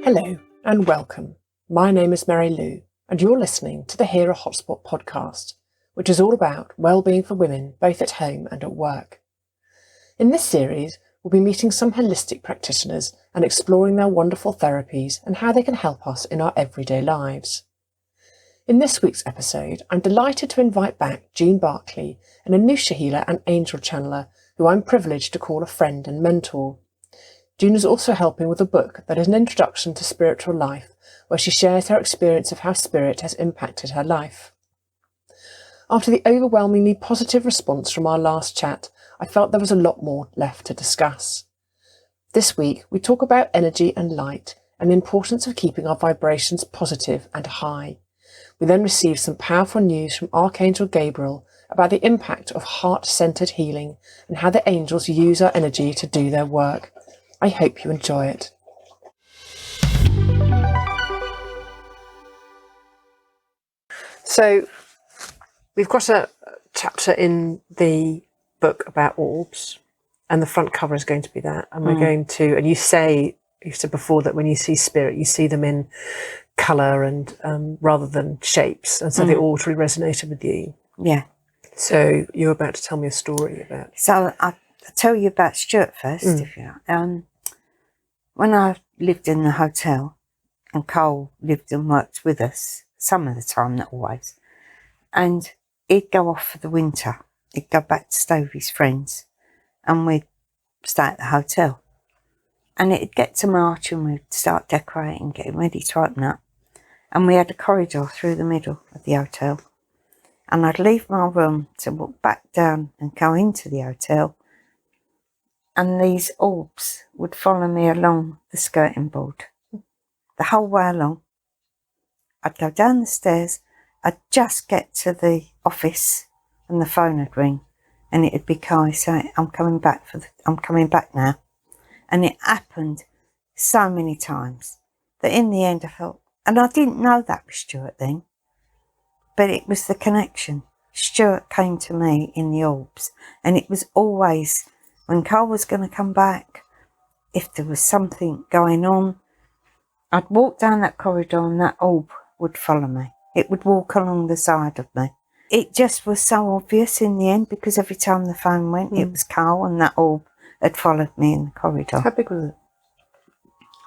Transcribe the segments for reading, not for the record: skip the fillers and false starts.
Hello and welcome. My name is Mary Lou and you're listening to the Hera Hotspot podcast, which is all about well-being for women both at home and at work. In this series, we'll be meeting some holistic practitioners and exploring their wonderful therapies and how they can help us in our everyday lives. In this week's episode, I'm delighted to invite back Jean Barclay, an Anusha healer and angel channeler who I'm privileged to call a friend and mentor. Jean is also helping with a book that is an introduction to spiritual life, where she shares her experience of how spirit has impacted her life. After the overwhelmingly positive response from our last chat, I felt there was a lot more left to discuss. This week, we talk about energy and light and the importance of keeping our vibrations positive and high. We then receive some powerful news from Archangel Gabriel about the impact of heart-centered healing and how the angels use our energy to do their work. I hope you enjoy it. So, we've got a chapter in the book about orbs, and the front cover is going to be that. And we're going to, and you said before that when you see spirit, you see them in colour and rather than shapes, and so they all really resonated with you. Yeah. So you're about to tell me a story about. So I'll tell you about Stuart first, if you like. When I lived in the hotel, and Cole lived and worked with us some of the time, not always, and he'd go off for the winter. He'd go back to stay with his friends, and we'd stay at the hotel. And it'd get to March, and we'd start decorating, getting ready to open up. And we had a corridor through the middle of the hotel. And I'd leave my room to walk back down and go into the hotel. And these orbs would follow me along the skirting board. The whole way along. I'd go down the stairs. I'd just get to the office and the phone would ring. And it'd be Kai saying, I'm coming back now. And it happened so many times that in the end I felt, and I didn't know that was Stuart then, but it was the connection. Stuart came to me in the orbs, and it was always when Carl was going to come back, if there was something going on, I'd walk down that corridor and that orb would follow me. It would walk along the side of me. It just was so obvious in the end, because every time the phone went, it was Carl, and that orb had followed me in the corridor. How big was it?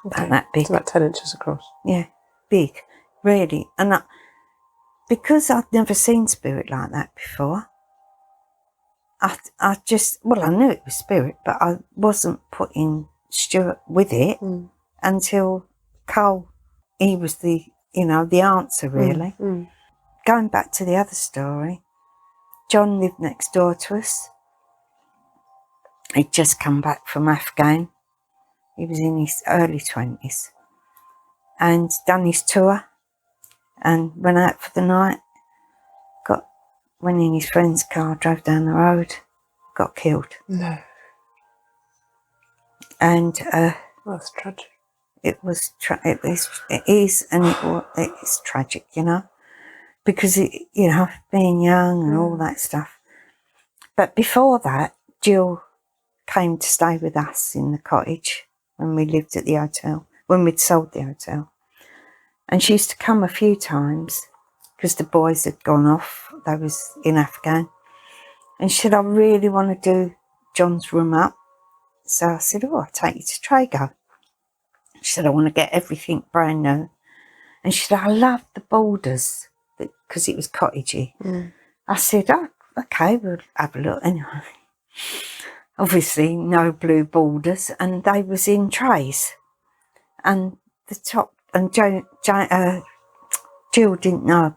About that big. It's about 10 inches across. Yeah, big, really. And because I'd never seen spirit like that before, I knew it was spirit, but I wasn't putting Stuart with it until Cole, he was the answer, really. Going back to the other story, John lived next door to us. He'd just come back from Afghan. He was in his early 20s and done his tour and went out for the night, went in his friend's car, drove down the road, got killed. No. And that's tragic. It is tragic, because being young and all that stuff. But before that, Jill came to stay with us in the cottage when we lived at the hotel, when we'd sold the hotel. And she used to come a few times because the boys had gone off. They was in Afghan. And she said, I really want to do John's room up. So I said, I'll take you to Trago. She said, I want to get everything brand new. And she said, I love the borders because it was cottagey. I said, okay, we'll have a look anyway. Obviously, no blue borders, and they was in trays. And the top, and Jill didn't know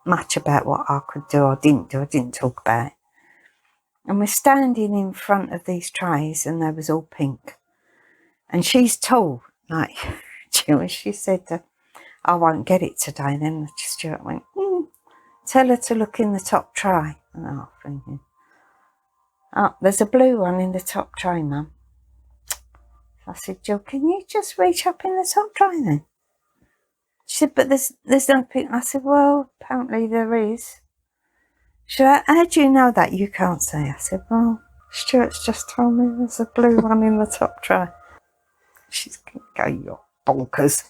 much about what I could do or didn't do. I didn't talk about it. And we're standing in front of these trays, and they was all pink. And she's tall, like Jill, and she said, I won't get it today. Then Stuart went, tell her to look in the top tray. And I was thinking, there's a blue one in the top tray, Mum. I said, Jill, can you just reach up in the top tray then? She said, but there's no pink. I said, well, apparently there is. She said, how do you know that? You can't say. I said, well, Stuart's just told me there's a blue one in the top tray. She's going to go, bonkers.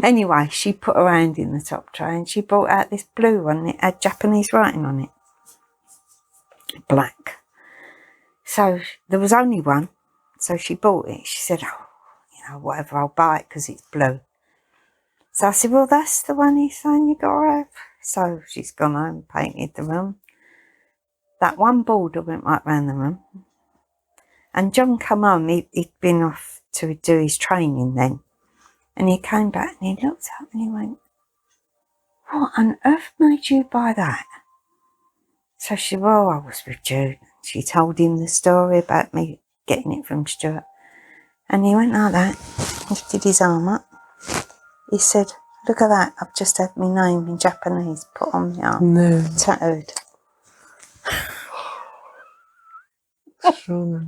Anyway, she put her hand in the top tray and she brought out this blue one. It had Japanese writing on it. Black. So there was only one. So she bought it. She said, oh, you know, whatever, I'll buy it because it's blue. So I said, well, that's the one he's saying you got to have. So she's gone home and painted the room. That one border went right round the room. And John come home. He'd been off to do his training then. And he came back and he looked up and he went, what on earth made you buy that? So she said, well, I was with Jude. She told him the story about me getting it from Stuart. And he went like that, lifted his arm up. He said, look at that, I've just had my name in Japanese put on my arm. No. Tattooed. Sure.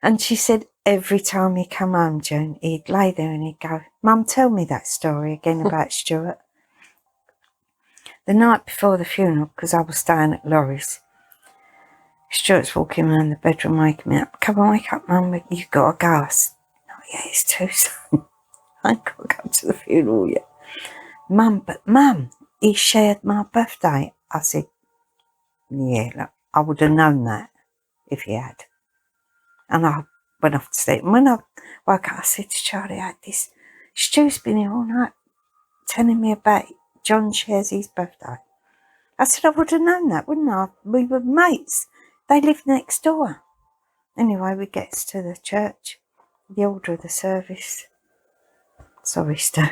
And she said every time he come home, June, he'd lay there and he'd go, Mum, tell me that story again about Stuart. The night before the funeral, because I was staying at Laurie's, Stuart's walking around the bedroom waking me up. Come on, wake up, Mum, you've got to go. I said, oh, yeah, it's too soon. I ain't got to go to the funeral yet. Mum, but Mum, he shared my birthday. I said, yeah, look, I would have known that if he had. And I went off to sleep. And when I woke up, I said to Charlie, I had this, Stu's been here all night telling me about John shares his birthday. I said, I would have known that, wouldn't I? We were mates. They lived next door. Anyway, we gets to the church, the order of the service. Sorry, Stu.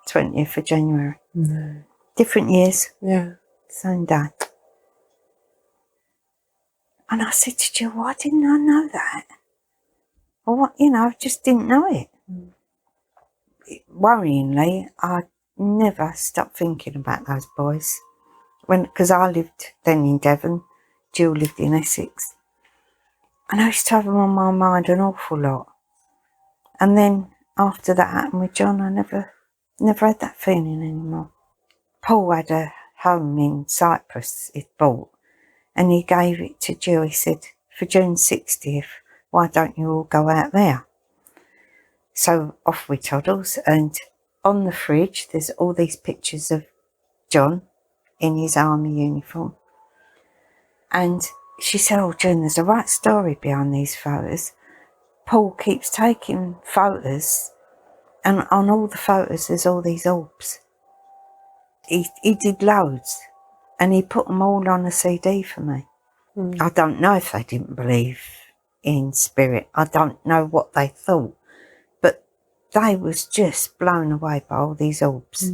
20th of January. No. Different years. Yeah. Same day. And I said to Jill, why didn't I know that? Or what, you know, I just didn't know it. Worryingly, I never stopped thinking about those boys. Because I lived then in Devon, Jill lived in Essex. And I used to have them on my mind an awful lot. And then after that happened with John, I never had that feeling anymore. Paul had a home in Cyprus he'd bought. And he gave it to Jill. He said, for June's 60th, why don't you all go out there? So off we toddles. And on the fridge, there's all these pictures of John in his army uniform. And she said, oh, June, there's a right story behind these photos. Paul keeps taking photos. And on all the photos, there's all these orbs. He did loads. And he put them all on a CD for me. I don't know if they didn't believe in spirit. I don't know what they thought. But they was just blown away by all these orbs.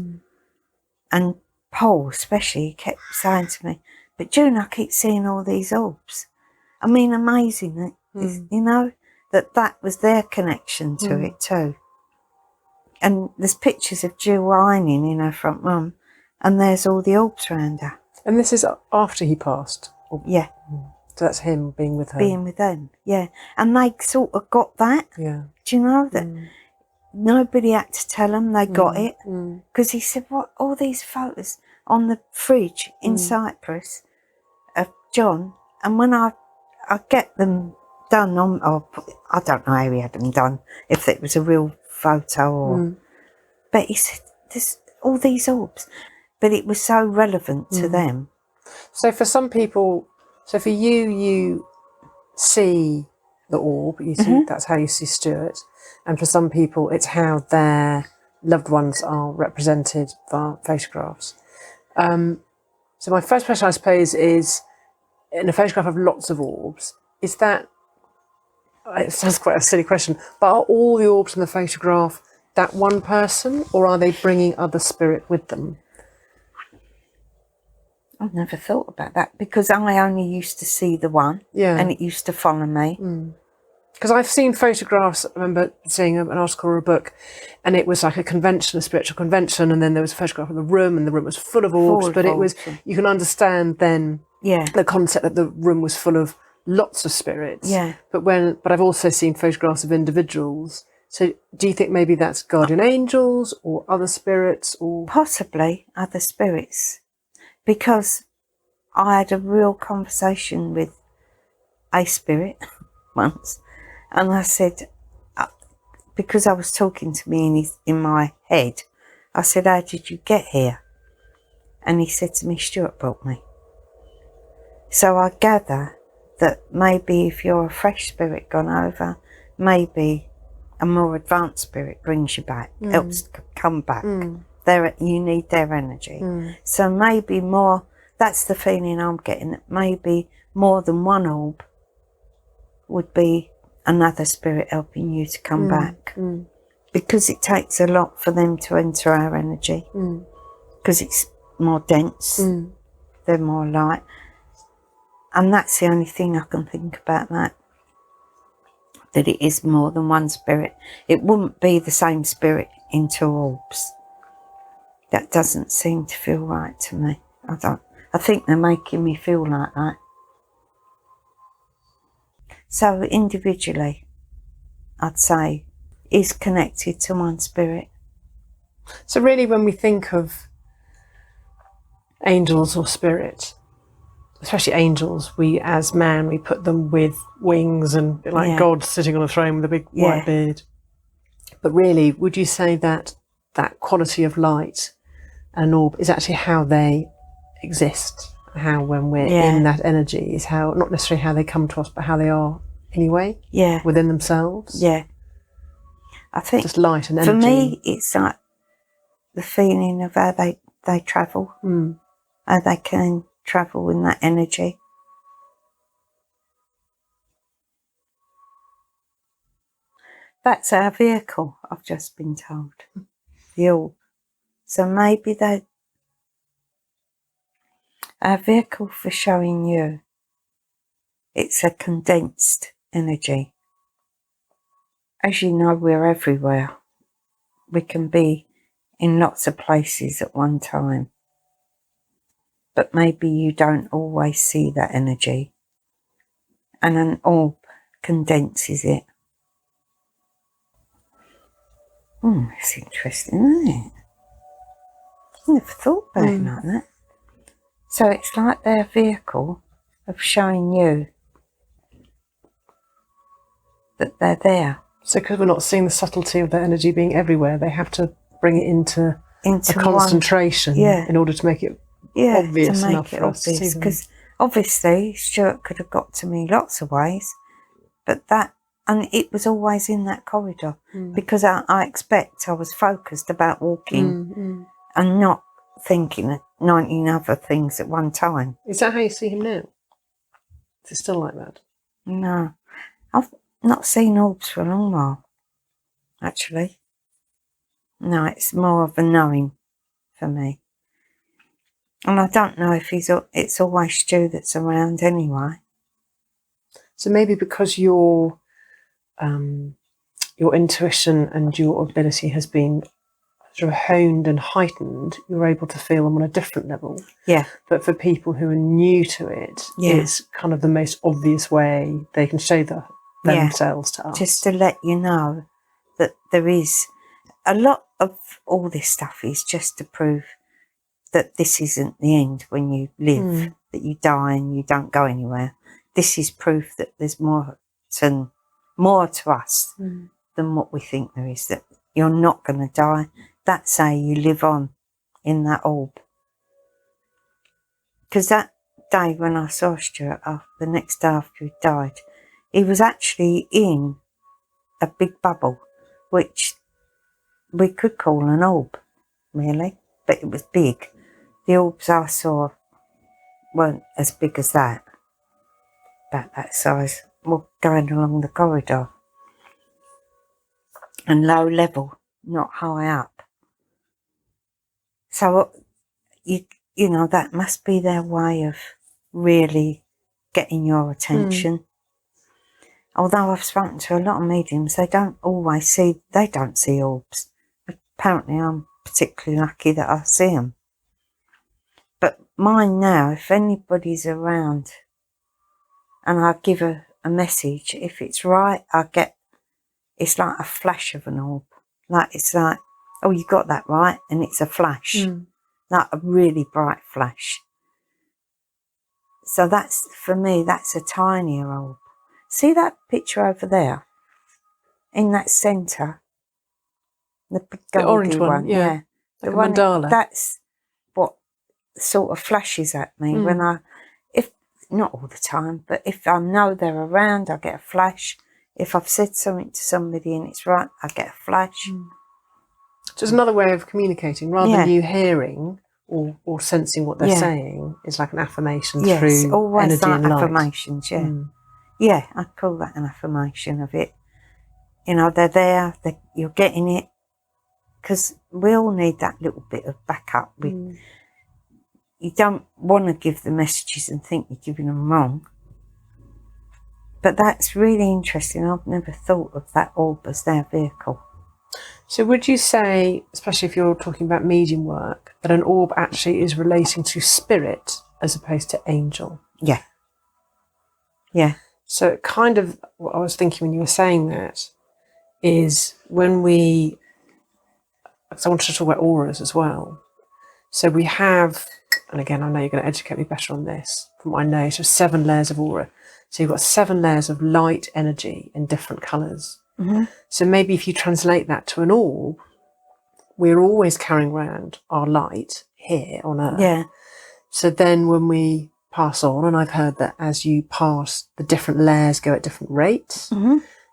And Paul especially kept saying to me, but June, I keep seeing all these orbs. I mean, amazing, that, you know, that was their connection to it too. And there's pictures of Jill ironing in her front room. And there's all the orbs around her. And this is after he passed? Yeah. So that's him being with her? Being with them, yeah. And they sort of got that. Yeah. Do you know that nobody had to tell them they got it? Because he said, what, all these photos on the fridge in Cyprus of John, and when I get them done on, or I don't know how he had them done, if it was a real photo or... But he said, there's all these orbs. But it was so relevant to them. So for some people, so for you see the orb, you see that's how you see Stuart. And for some people, it's how their loved ones are represented via photographs. So my first question, I suppose, is, in a photograph of lots of orbs, is that, it sounds quite a silly question, but are all the orbs in the photograph that one person, or are they bringing other spirit with them? I've never thought about that because I only used to see the one and it used to follow me. Because I've seen photographs, I remember seeing an article or a book, and it was like a convention, a spiritual convention, and then there was a photograph of the room, and the room was full of orbs, but it was, you can understand then the concept that the room was full of lots of spirits. Yeah. But I've also seen photographs of individuals. So do you think maybe that's guardian angels or other spirits, or possibly other spirits? Because I had a real conversation with a spirit once, and I said, because I was talking to me in my head, I said, how did you get here? And he said to me, Stuart brought me. So I gather that maybe if you're a fresh spirit gone over, maybe a more advanced spirit brings you back, helps come back. You need their energy. So maybe more, that's the feeling I'm getting, that maybe more than one orb would be another spirit helping you to come back. Because it takes a lot for them to enter our energy. Because it's more dense, they're more light. And that's the only thing I can think about that it is more than one spirit. It wouldn't be the same spirit in two orbs. That doesn't seem to feel right to me. I think they're making me feel like that. So individually, I'd say, is connected to one spirit. So really, when we think of angels or spirit, especially angels, we as man, we put them with wings and like God sitting on a throne with a big white beard. But really, would you say that that quality of light and orb is actually how they exist? How when we're in that energy is how, not necessarily how they come to us, but how they are anyway, within themselves? Yeah. I think just light and energy. For me, it's like the feeling of how they travel, how they can travel in that energy. That's our vehicle, I've just been told. The orb. So maybe our vehicle for showing you, it's a condensed energy. As you know, we're everywhere. We can be in lots of places at one time. But maybe you don't always see that energy. And an orb condenses it. It's interesting, isn't it? I never thought about it like that. So it's like their vehicle of showing you that they're there. So because we're not seeing the subtlety of their energy being everywhere, they have to bring it into a concentration in order to make it obvious enough for us to see them. Because obviously Stuart could have got to me lots of ways, but and it was always in that corridor because I expect I was focused about walking and not thinking of 19 other things at one time. Is that how you see him now? Is it still like that? No. I've not seen orbs for a long while, actually. No, it's more of a knowing for me. And I don't know if it's always Stu that's around anyway. So maybe because your intuition and your ability has been sort of honed and heightened, you're able to feel them on a different level. Yeah. But for people who are new to it, it's kind of the most obvious way they can show themselves to us. Just to let you know that there is a lot of all this stuff is just to prove that this isn't the end when you live, that you die and you don't go anywhere. This is proof that there's more to us than what we think there is, that you're not going to die. That's how you live on in that orb. Because that day when I saw Stuart, the next day after he died, he was actually in a big bubble, which we could call an orb, really, but it was big. The orbs I saw weren't as big as that, about that size, going along the corridor. And low level, not high up. So, you know, that must be their way of really getting your attention. Although I've spoken to a lot of mediums, they don't see orbs. Apparently I'm particularly lucky that I see them. But mine now, if anybody's around and I give a message, if it's right, it's like a flash of an orb. It's like, oh, you got that right, and it's a flash. Like a really bright flash. So for me, that's a tinier orb. See that picture over there? In that centre, The big The orange goldy one, yeah. Like The a one, mandala. that's what sort of flashes at me when if not all the time, but if I know they're around, I get a flash. If I've said something to somebody and it's right, I get a flash. So it's another way of communicating, rather than you hearing or sensing what they're saying. It's like an affirmation through always energy like and light. affirmations, yeah, I'd call that an affirmation of it. You know, they're there, you're getting it, because we all need that little bit of backup. You don't want to give the messages and think you're giving them wrong. But that's really interesting. I've never thought of that orb as their vehicle. So would you say, especially if you're talking about medium work, that an orb actually is relating to spirit as opposed to angel? Yeah. Yeah. So kind of what I was thinking when you were saying that is when because I wanted to talk about auras as well. So we have, and again, I know you're going to educate me better on this, from what I know, so 7 layers of aura. So you've got 7 layers of light energy in different colours. So maybe if you translate that to an orb, we're always carrying around our light here on Earth. Yeah. So then when we pass on, and I've heard that as you pass, the different layers go at different rates.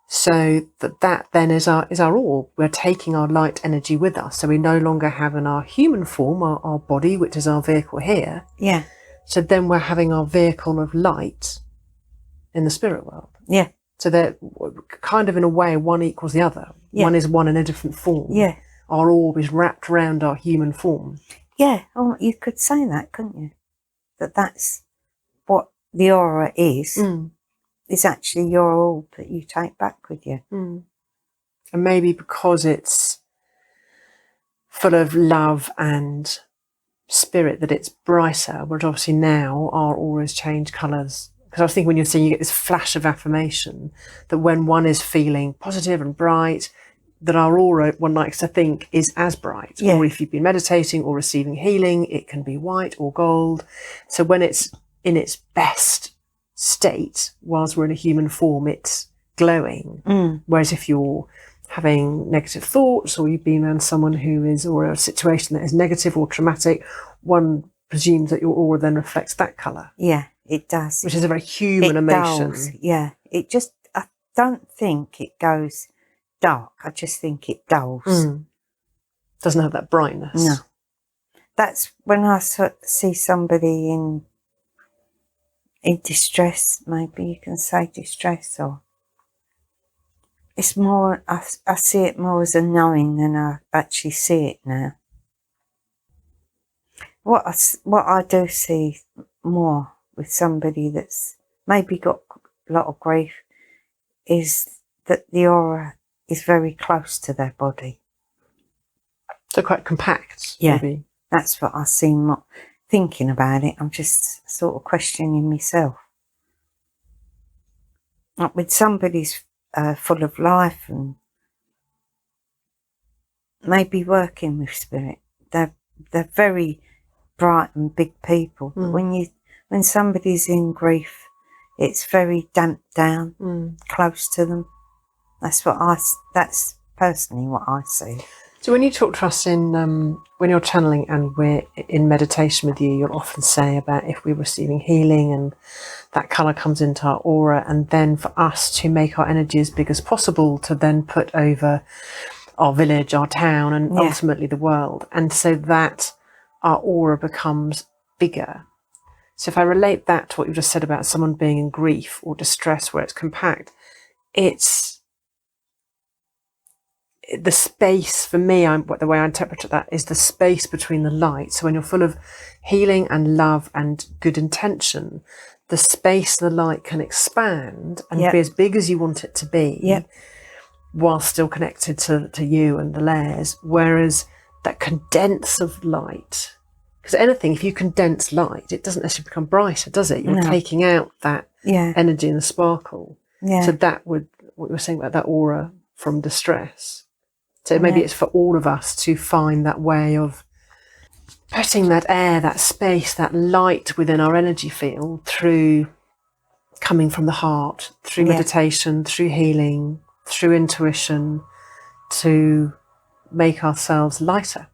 So that then is our orb. We're taking our light energy with us. So we no longer have in our human form, our body, which is our vehicle here. Yeah. So then we're having our vehicle of light in the spirit world. Yeah. So they're kind of, in a way, one equals the other. Yeah. One is one in a different form. Yeah. Our orb is wrapped around our human form. Yeah. Oh, you could say that, couldn't you? That's what the aura is. Is actually your orb that you take back with you. And maybe because it's full of love and spirit, that it's brighter, but obviously now our auras change colours. Because I was thinking when you're saying you get this flash of affirmation, that when one is feeling positive and bright, that our aura, one likes to think, is as bright. Or if you've been meditating or receiving healing, it can be white or gold. So when it's in its best state, whilst we're in a human form, it's glowing. Whereas if you're having negative thoughts, or you've been around someone who is, or a situation that is negative or traumatic, one presumes that your aura then reflects that colour. Yeah, it does. Which is a very human emotion. Dulls. Yeah, it just, I don't think it goes dark. I just think it dulls. Doesn't have that brightness. No. That's when I see somebody in distress, maybe you can say distress, or it's more, I see it more as a knowing than I actually see it now. What I do see more with somebody that's maybe got a lot of grief is that the aura is very close to their body. So quite compact, yeah, maybe. That's what I see more. Thinking about it, I'm just sort of questioning myself. Like with somebody's full of life and maybe working with spirit, they're very bright and big people. But when somebody's in grief, it's very damped down, close to them. That's personally what I see. So when you talk to us in, when you're channeling and we're in meditation with you, you'll often say about if we're receiving healing and that colour comes into our aura, and then for us to make our energy as big as possible to then put over our village, our town, and ultimately the world. And so that our aura becomes bigger. So if I relate that to what you just said about someone being in grief or distress where it's compact, it's the space for me, the way I interpret that is the space between the light. So when you're full of healing and love and good intention, the space and the light can expand and be as big as you want it to be, while still connected to you and the layers. Whereas that condense of light, because anything, if you condense light, it doesn't necessarily become brighter, does it? You're taking out that energy and the sparkle. So that would, what you were saying about that aura from distress. So maybe it's for all of us to find that way of putting that air, that space, that light within our energy field through coming from the heart, through meditation, through healing, through intuition, to make ourselves lighter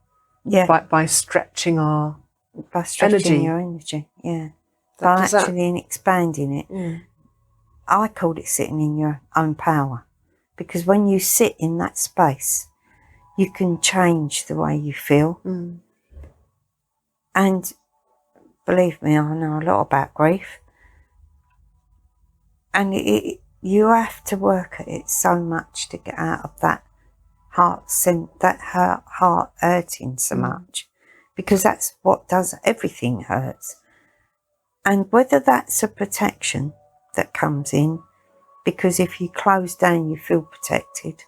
by stretching our your energy. Yeah. By expanding it. Mm. I called it sitting in your own power, because when you sit in that space, you can change the way you feel. Mm. And believe me, I know a lot about grief. And you have to work at it so much to get out of that heart hurting so much, because that's what does, everything hurts. And whether that's a protection that comes in, because if you close down you feel protected,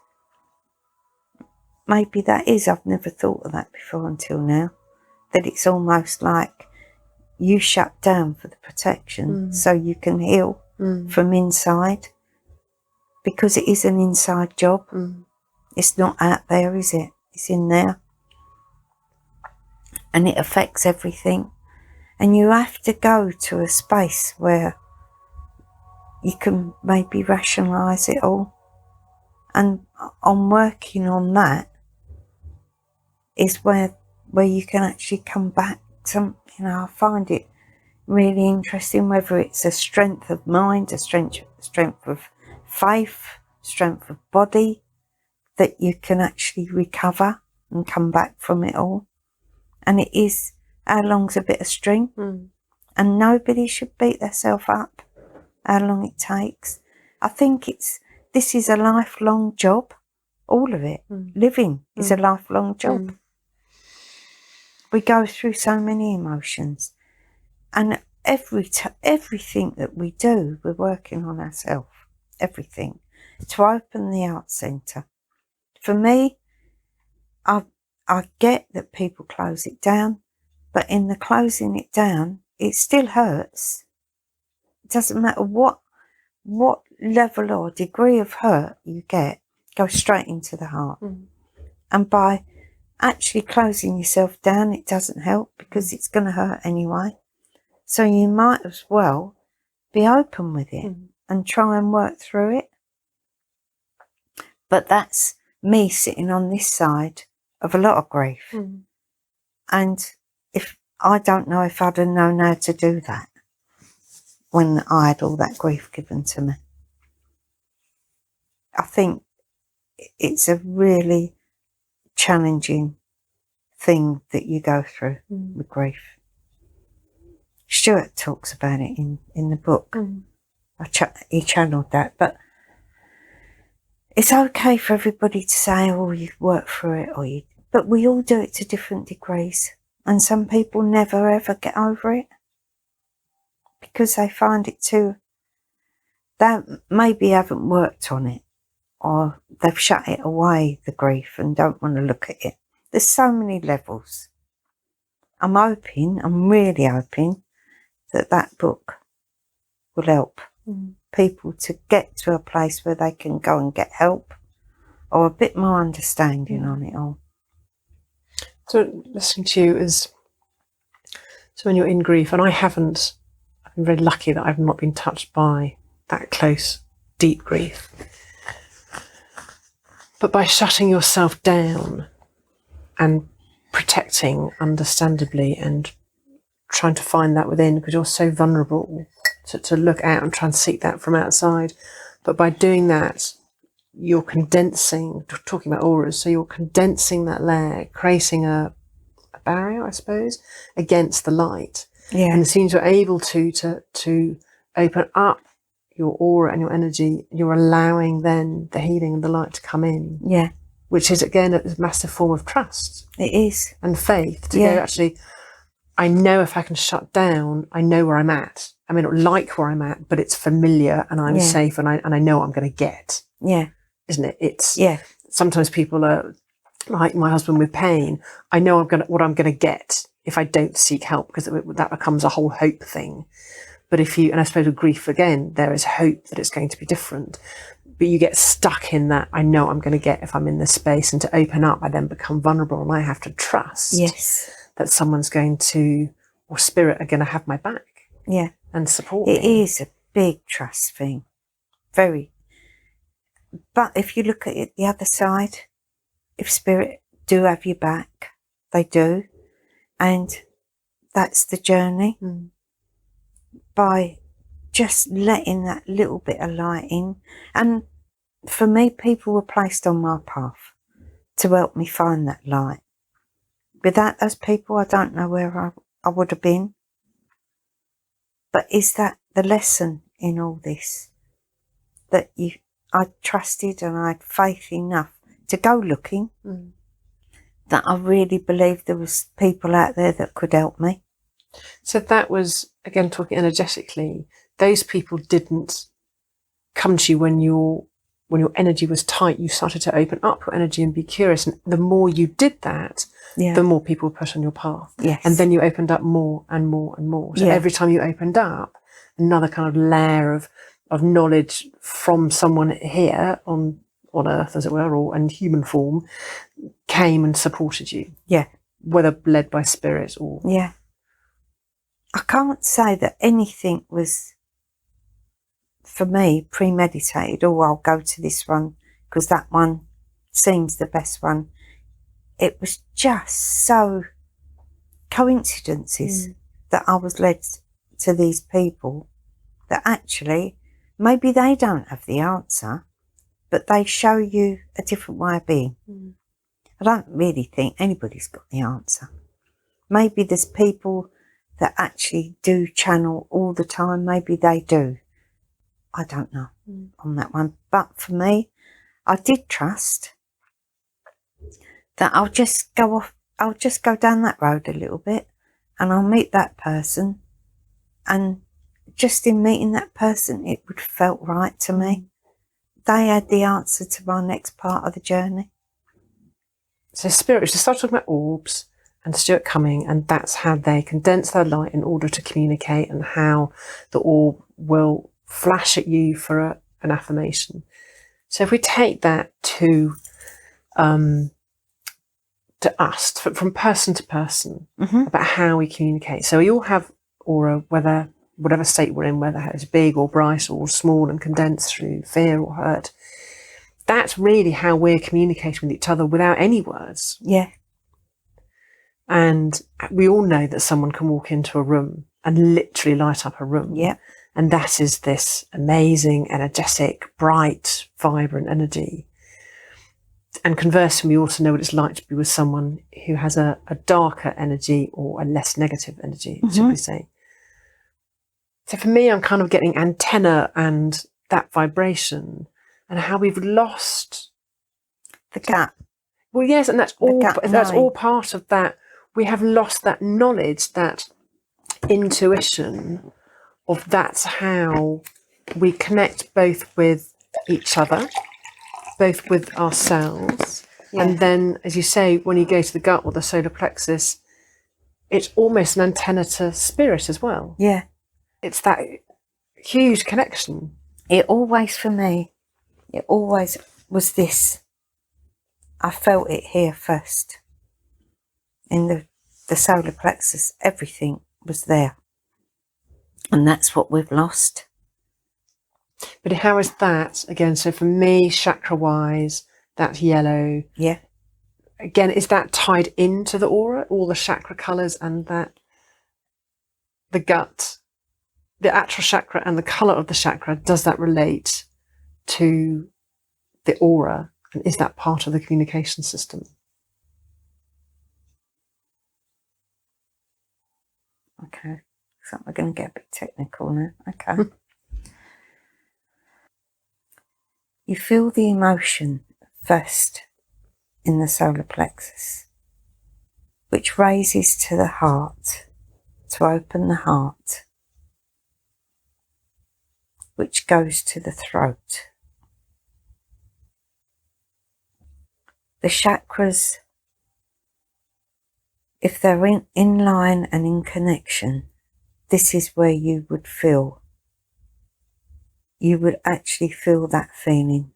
maybe that is. I've never thought of that before until now, that it's almost like you shut down for the protection so you can heal from inside, because it is an inside job. It's not out there, is it? It's in there, and it affects everything. And you have to go to a space where you can maybe rationalise it all. And on working on that is where you can actually come back. I find it really interesting, whether it's a strength of mind, a strength of faith, strength of body, that you can actually recover and come back from it all. And it is, how long's a bit of string? And nobody should beat themselves up how long it takes. I think this is a lifelong job, all of it. Living is a lifelong job. We go through so many emotions, and everything that we do, we're working on ourselves. Everything to open the art centre. For me, I get that people close it down, but in the closing it down, it still hurts. It doesn't matter what level or degree of hurt you get, go straight into the heart. And by actually closing yourself down, it doesn't help, because it's going to hurt anyway. So you might as well be open with it and try and work through it. But me sitting on this side of a lot of grief. And if I don't know if I'd have known how to do that when I had all that grief given to me. I think it's a really challenging thing that you go through with grief. Stuart talks about it in the book. He channeled that, but it's okay for everybody to say, oh, you work through it, but we all do it to different degrees. And some people never ever get over it because they find it they maybe haven't worked on it, or they've shut it away, the grief, and don't want to look at it. There's so many levels. I'm really hoping that book will help people to get to a place where they can go and get help, or a bit more understanding on it all. So listening to you is, so when you're in grief, and I've been very lucky that I've not been touched by that close, deep grief. But by shutting yourself down and protecting, understandably, and trying to find that within, because you're so vulnerable to look out and try and seek that from outside. But by doing that, you're condensing, talking about auras, so you're condensing that layer, creating a barrier, I suppose, against the light. Yeah. And as soon as you're able to open up your aura and your energy, you're allowing then the healing and the light to come in. Yeah. Which is, again, a massive form of trust. It is. And faith to go, actually, I know if I can shut down, I know where I'm at. I may not like where I'm at, but it's familiar and I'm safe, and I know what I'm going to get. Yeah. Isn't it? It's sometimes people are like my husband with pain. I know what I'm going to get if I don't seek help, because that becomes a whole hope thing. But and I suppose with grief again, there is hope that it's going to be different. But you get stuck in that, I know what I'm going to get if I'm in this space, and to open up, I then become vulnerable, and I have to trust that someone's going to, or spirit are going to have my back. Yeah. And support me. It is a big trust thing. Very. But if you look at it the other side, if spirit do have your back. They do. And that's the journey. By just letting that little bit of light in. And for me, people were placed on my path to help me find that light. Without those people, I don't know where I would have been. But is that the lesson in all this? That I trusted and I had faith enough to go looking. That I really believed there was people out there that could help me. So that was, again, talking energetically, those people didn't come to you when your energy was tight. You started to open up your energy and be curious. And the more you did that, the more people were put on your path. Yes. And then you opened up more and more and more. So every time you opened up, another kind of layer of knowledge from someone here on earth, as it were, or in human form, came and supported you. Yeah. Whether led by spirit or... Yeah. I can't say that anything was, for me, premeditated. Oh, I'll go to this one because that one seems the best one. It was just so coincidences that I was led to these people that actually, maybe they don't have the answer, but they show you a different way of being. I don't really think anybody's got the answer. Maybe there's people that actually do channel all the time. Maybe they do. I don't know on that one. But for me, I did trust that I'll just go down that road a little bit and I'll meet that person. And just in meeting that person, it would have felt right to me. They had the answer to my next part of the journey. So spirit, we start talking about orbs and Stuart coming, and that's how they condense their light in order to communicate, and how the orb will flash at you for an affirmation. So if we take that to us, from person to person, about how we communicate. So we all have aura, whatever state we're in, whether it's big or bright or small and condensed through fear or hurt. That's really how we're communicating with each other without any words. Yeah. And we all know that someone can walk into a room and literally light up a room. Yeah. And that is this amazing, energetic, bright, vibrant energy. And conversely, we also know what it's like to be with someone who has a darker energy or a less negative energy, should we say. So for me, I'm kind of getting antenna and that vibration and how we've lost the gap. Well, yes, and that's all part of that. We have lost that knowledge, that intuition of that's how we connect both with each other, both with ourselves. And then, as you say, when you go to the gut or the solar plexus, it's almost an antenna to spirit as well. Yeah. It's that huge connection. It always, for me, it always was this. I felt it here first. In the solar plexus, everything was there. And that's what we've lost. But how is that, again, so for me, chakra-wise, that yellow. Yeah. Again, is that tied into the aura, all the chakra colours, and that the gut, the actual chakra and the colour of the chakra, does that relate to the aura? And is that part of the communication system? Okay, so we're going to get a bit technical now. Okay. You feel the emotion first in the solar plexus, which raises to the heart, to open the heart, which goes to the throat. The chakras, if they're in line and in connection, this is where you would feel. You would actually feel that feeling.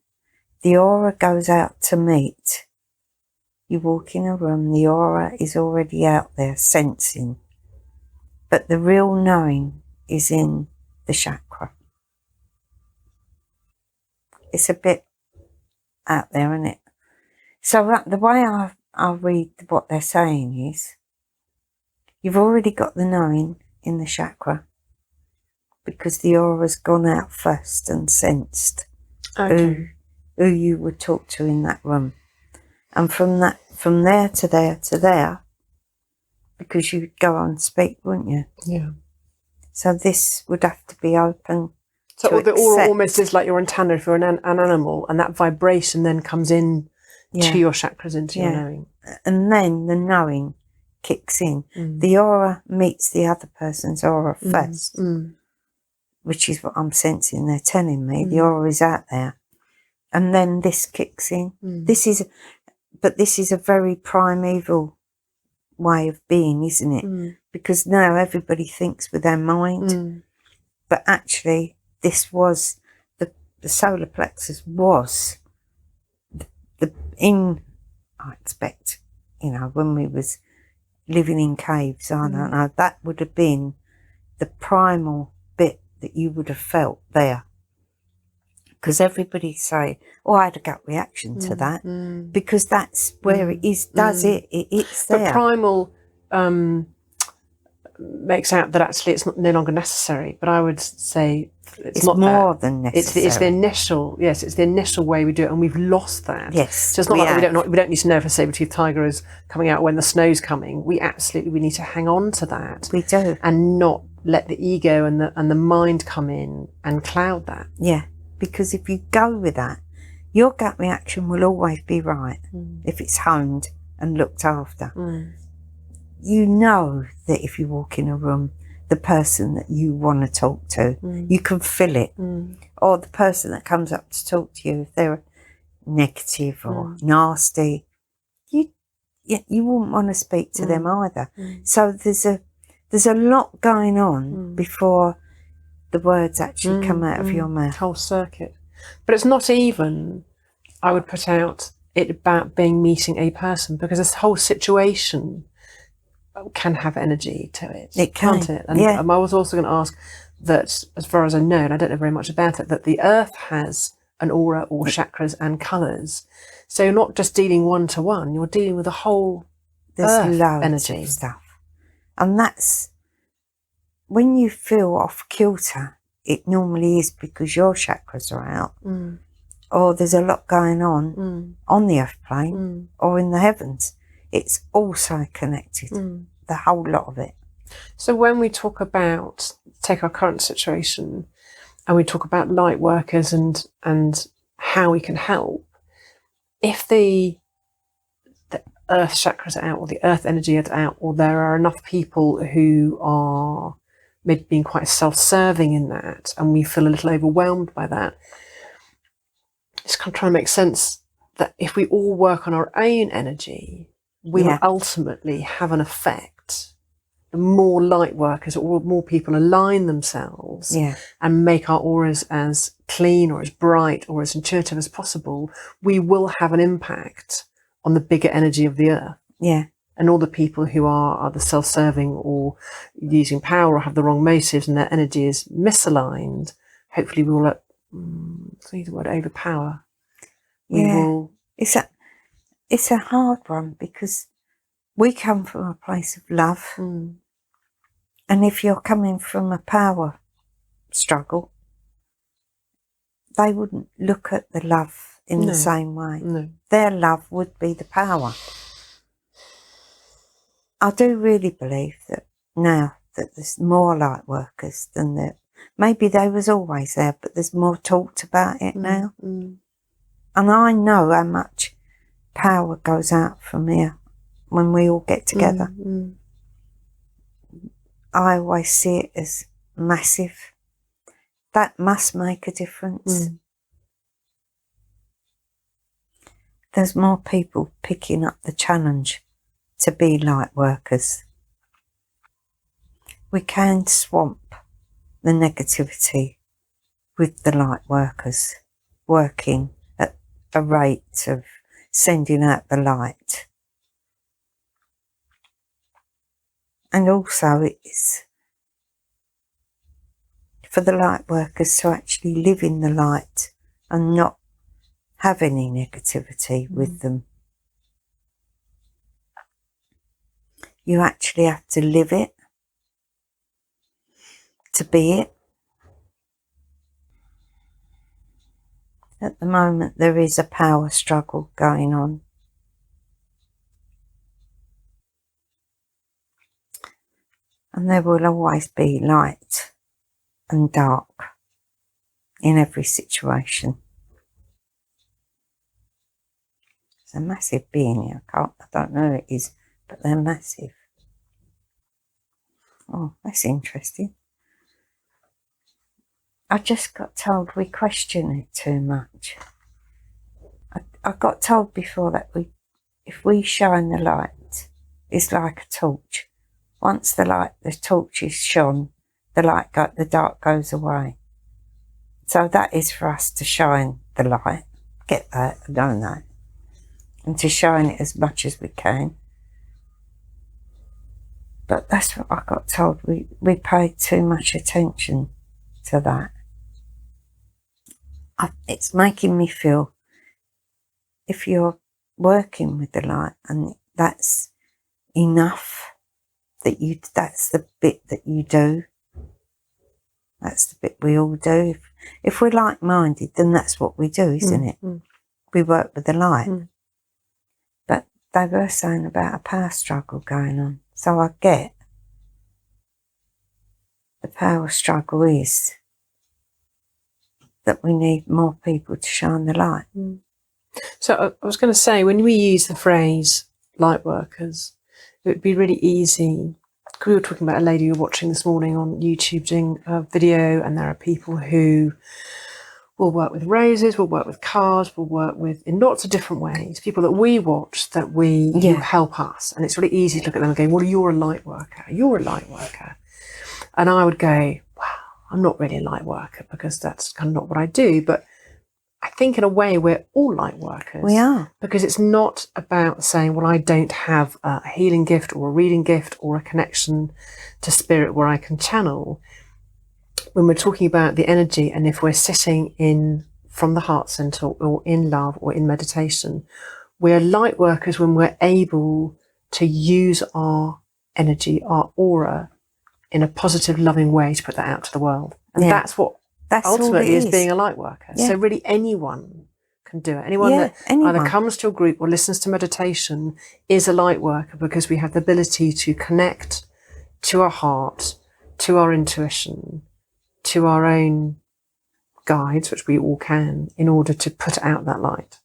The aura goes out to meet. You walk in a room, the aura is already out there sensing. But the real knowing is in the chakra. It's a bit out there, isn't it? So the way I I'll read what they're saying is, you've already got the knowing in the chakra because the aura's gone out first and sensed who you would talk to in that room. And from there to there to there, because you'd go on and speak, wouldn't you? Yeah. So this would have to be open. So the aura almost is like your antenna if you're an animal, and that vibration then comes in to your chakras, into your knowing. And then the knowing kicks in. The aura meets the other person's aura first, which is what I'm sensing. They're telling me the aura is out there. And then this kicks in. This is a very primeval way of being, isn't it? Because now everybody thinks with their mind, but actually this was the solar plexus was I expect, when we was living in caves, I don't know, that would have been the primal bit that you would have felt there. Because everybody say, I had a gut reaction to that, because that's where it is, it's there. But primal makes out that actually it's no longer necessary, but I would say it's not more than necessary. It's the initial way we do it, and we've lost that. Yes. So it's not like we don't need to know if a saber-toothed tiger is coming out when the snow's coming. We need to hang on to that. We do. And not let the ego and the mind come in and cloud that. Yeah. Because if you go with that, your gut reaction will always be right if it's honed and looked after. You know that if you walk in a room, the person that you want to talk to, you can feel it. Or the person that comes up to talk to you, if they're negative or nasty, you wouldn't want to speak to them either. So there's a lot going on before the words actually come out of your mouth. Whole circuit. But it's not even, I would put out it about meeting a person, because this whole situation can have energy to it. It can. Can't it? And I was also going to ask that, as far as I know, and I don't know very much about it, that the earth has an aura or chakras and colours. So you're not just dealing one-to-one, you're dealing with a whole earth energy. Of stuff. And that's, when you feel off kilter, it normally is because your chakras are out, or there's a lot going on the earth plane or in the heavens. It's also connected, the whole lot of it. So when we talk about, take our current situation, and we talk about light workers and how we can help, if the earth chakras are out, or the earth energy is out, or there are enough people who are maybe being quite self-serving in that, and we feel a little overwhelmed by that, it's kind of trying to make sense that if we all work on our own energy, we will ultimately have an effect. The more light workers or more people align themselves and make our auras as clean or as bright or as intuitive as possible, we will have an impact on the bigger energy of the earth. Yeah. And all the people who are either self-serving or using power or have the wrong motives and their energy is misaligned, hopefully we will let, use the word overpower. We will. It's a hard one, because we come from a place of love. And if you're coming from a power struggle, they wouldn't look at the love in the same way. No. Their love would be the power. I do really believe that now that there's more light workers than there. Maybe they was always there, but there's more talked about it now. And I know how much power goes out from here when we all get together. I always see it as massive. That must make a difference. There's more people picking up the challenge to be light workers. We can swamp the negativity with the light workers working at a rate of sending out the light. And also it's for the light workers to actually live in the light and not have any negativity with them. You actually have to live it, to be it. At the moment, there is a power struggle going on. And there will always be light and dark in every situation. It's a massive being here. I don't know who it is, but they're massive. Oh, that's interesting. I just got told we question it too much. I got told before that if we shine the light, it's like a torch. Once the torch is shone, the dark goes away. So that is for us to shine the light. Get that, I know that. And to shine it as much as we can. But that's what I got told. We paid too much attention to that. It's making me feel, if you're working with the light and that's enough, that's the bit that you do. That's the bit we all do. If we're like-minded, then that's what we do, isn't it? We work with the light. But they were saying about a power struggle going on. So I get the power struggle is that we need more people to shine the light. So I was going to say, when we use the phrase light workers, it would be really easy. We were talking about a lady you were watching this morning on YouTube doing a video, and there are people who will work with roses, will work with cards, will work with in lots of different ways. People that we watch that who help us, and it's really easy to look at them and go, "Well, you're a light worker. You're a light worker," and I would go, "Wow, I'm not really a light worker because that's kind of not what I do." But I think in a way we're all light workers. We are. Because it's not about saying, well, I don't have a healing gift or a reading gift or a connection to spirit where I can channel. When we're talking about the energy, and if we're sitting in from the heart center or in love or in meditation, we're light workers when we're able to use our energy, our aura, in a positive, loving way to put that out to the world. And that's what ultimately is being a light worker. So really anyone can do it. Anyone that either comes to a group or listens to meditation is a light worker, because we have the ability to connect to our heart, to our intuition, to our own guides, which we all can, in order to put out that light,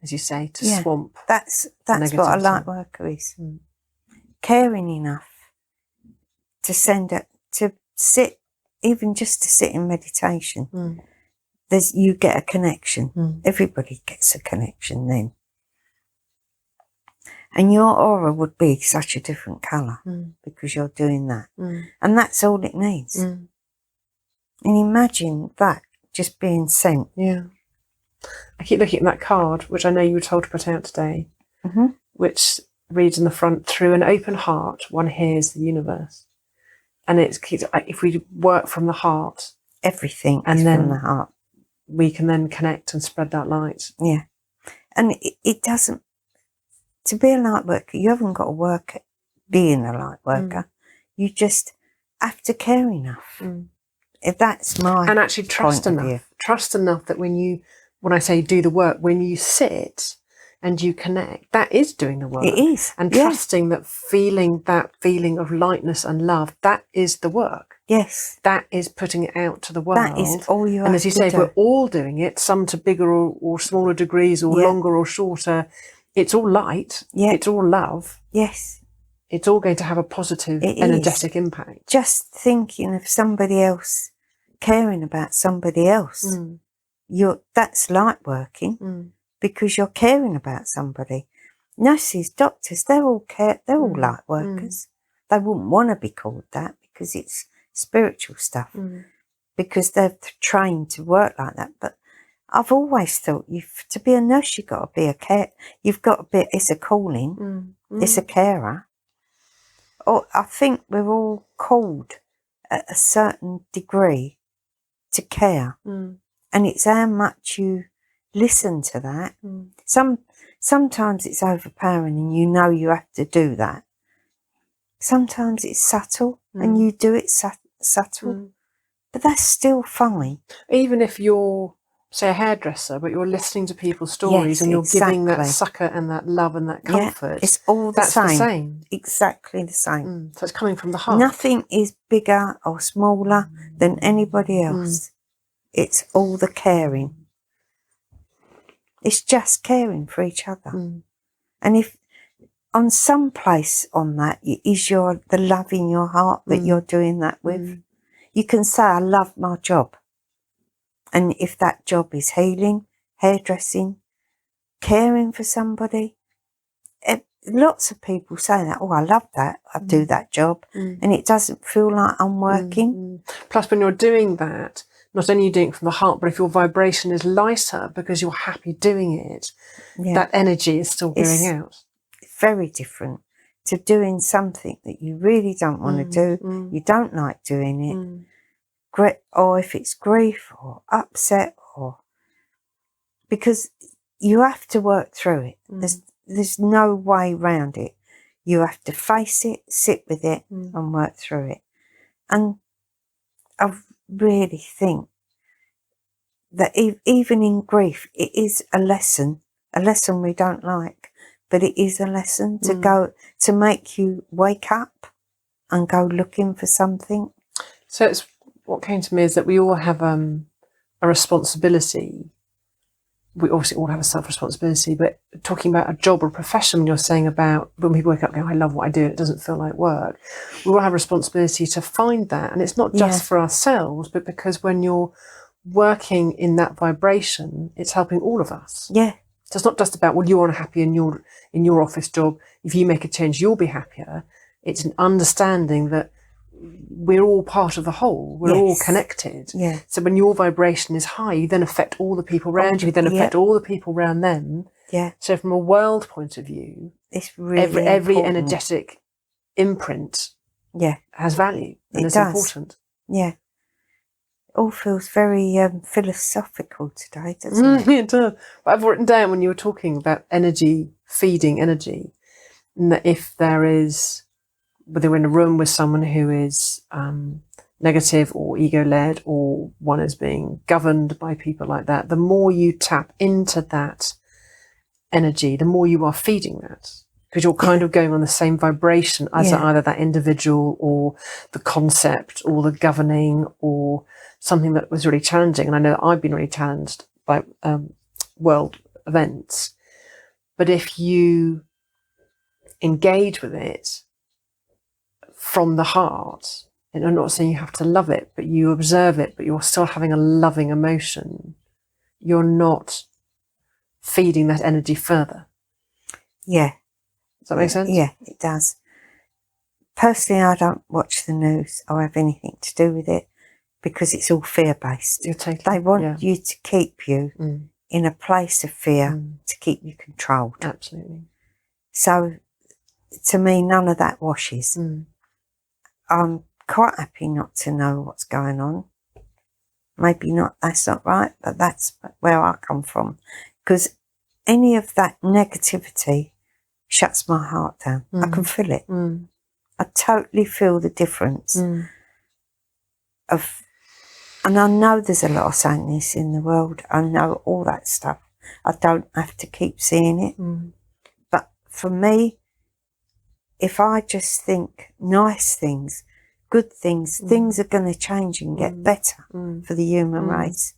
as you say, to swamp. That's what a light worker is. Caring enough to send it, to sit, even just to sit in meditation. You get a connection. Everybody gets a connection then. And your aura would be such a different colour because you're doing that. And that's all it needs. And imagine that just being sent. Yeah. I keep looking at that card, which I know you were told to put out today, which reads in the front, "Through an open heart, one hears the universe." And if we work from the heart, everything is from the heart. We can then connect and spread that light. Yeah. And it doesn't, to be a light worker, you haven't got to work at being a light worker. You just have to care enough. If that's my and actually trust enough that when I say do the work, when you sit and you connect, that is doing the work. It is. And trusting that feeling of lightness and love, that is the work. Yes. That is putting it out to the world. That is all you have to do. And as you say, we're all doing it, some to bigger or smaller degrees, or longer or shorter. It's all light. Yeah. It's all love. Yes. It's all going to have a positive, energetic impact. Just thinking of somebody else, caring about somebody else, that's light working. Because you're caring about somebody. Nurses, doctors, they're all light workers. They wouldn't want to be called that because it's spiritual stuff. Because they're trained to work like that. But I've always thought to be a nurse, you've got to be it's a calling. It's a carer. I think we're all called at a certain degree to care. And it's how much you listen to that. Sometimes it's overpowering and you have to do that. Sometimes it's subtle and you do it subtle, but that's still fine. Even if you're, say, a hairdresser, but you're listening to people's stories and you're giving that succour and that love and that comfort. It's all the same. The same. Exactly the same. So it's coming from the heart. Nothing is bigger or smaller than anybody else. It's all the caring. It's just caring for each other. And if on some place on that is the love in your heart that you're doing that with, you can say, I love my job. And if that job is healing, hairdressing, caring for somebody, lots of people say that, oh, I love that, I do that job, and it doesn't feel like I'm working. Plus, when you're doing that, not only are you doing it from the heart, but if your vibration is lighter because you're happy doing it, that energy is still going out. Very different to doing something that you really don't want to do, you don't like doing it, or if it's grief or upset, or because you have to work through it. There's no way around it. You have to face it, sit with it and work through it. And I really think that even in grief, it is a lesson we don't like, but it is a lesson to make you wake up and go looking for something. So what came to me is that we all have a responsibility. We obviously all have a self-responsibility, but talking about a job or a profession, you're saying about when people wake up going, I love what I do, it doesn't feel like work. We all have a responsibility to find that. And it's not just for ourselves, but because when you're working in that vibration, it's helping all of us. Yeah. So it's not just about, well, you're unhappy in your office job. If you make a change, you'll be happier. It's an understanding that we're all part of the whole. We're all connected. Yeah. So when your vibration is high, you then affect all the people around you. You then affect all the people around them. Yeah. So from a world point of view, it's really every energetic imprint has value and is important. Yeah. It all feels very philosophical today, doesn't it? It does. But I've written down when you were talking about energy, feeding energy, and that if there is, whether we're in a room with someone who is negative or ego-led, or one is being governed by people like that, the more you tap into that energy, the more you are feeding that, because you're kind of going on the same vibration as either that individual or the concept or the governing or something that was really challenging. And I know that I've been really challenged by world events. But if you engage with it from the heart, and I'm not saying you have to love it, but you observe it, but you're still having a loving emotion, you're not feeding that energy further. Yeah. Does that make sense? Yeah, it does. Personally, I don't watch the news or have anything to do with it because it's all fear-based. They want you to keep you in a place of fear, to keep you controlled. Absolutely. So, to me, none of that washes. I'm quite happy not to know what's going on. Maybe not, that's not right, but that's where I come from. Because any of that negativity shuts my heart down. I can feel it. I totally feel the difference of, and I know there's a lot of sadness in the world. I know all that stuff. I don't have to keep seeing it. But for me, if I just think nice things, good things, things are going to change and get better for the human race.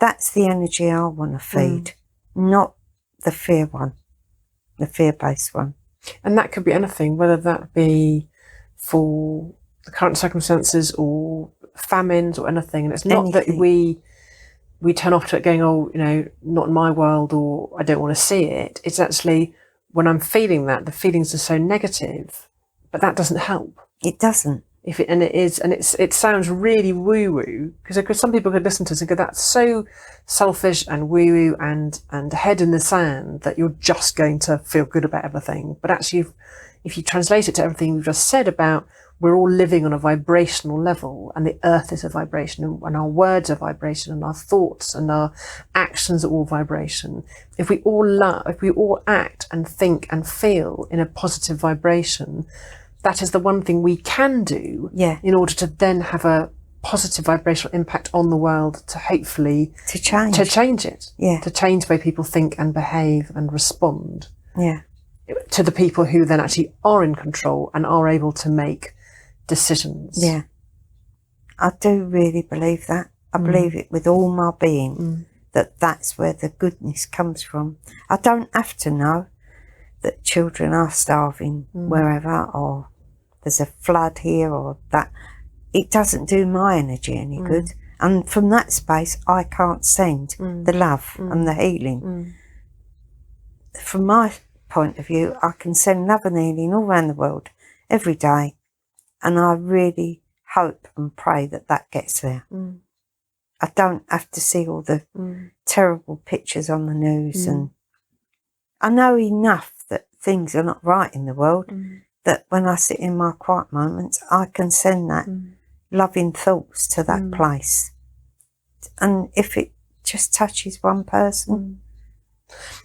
That's the energy I want to feed, not the fear one, the fear-based one. And that could be anything, whether that be for the current circumstances or famines or anything. And it's not that we turn off to it going, oh, you know, not in my world, or I don't want to see it. It's actually when I'm feeling that, the feelings are so negative, but that doesn't help. It doesn't. It sounds really woo-woo, because some people could listen to it and go, that's so selfish and woo-woo and head in the sand that you're just going to feel good about everything. But actually, if you translate it to everything we've just said about we're all living on a vibrational level, and the earth is a vibration, and our words are vibration, and our thoughts and our actions are all vibration. If we all act and think and feel in a positive vibration, that is the one thing we can do in order to then have a positive vibrational impact on the world, to hopefully to change it, to change the way people think and behave and respond to the people who then actually are in control and are able to make decisions. I do really believe that. I believe it with all my being, that that's where the goodness comes from. I don't have to know that children are starving wherever, or there's a flood here or that. It doesn't do my energy any good. And from that space, I can't send the love and the healing. From my point of view, I can send love and healing all around the world every day. And I really hope and pray that that gets there. I don't have to see all the terrible pictures on the news. And I know enough that things are not right in the world, that when I sit in my quiet moments, I can send that loving thoughts to that place. And if it just touches one person.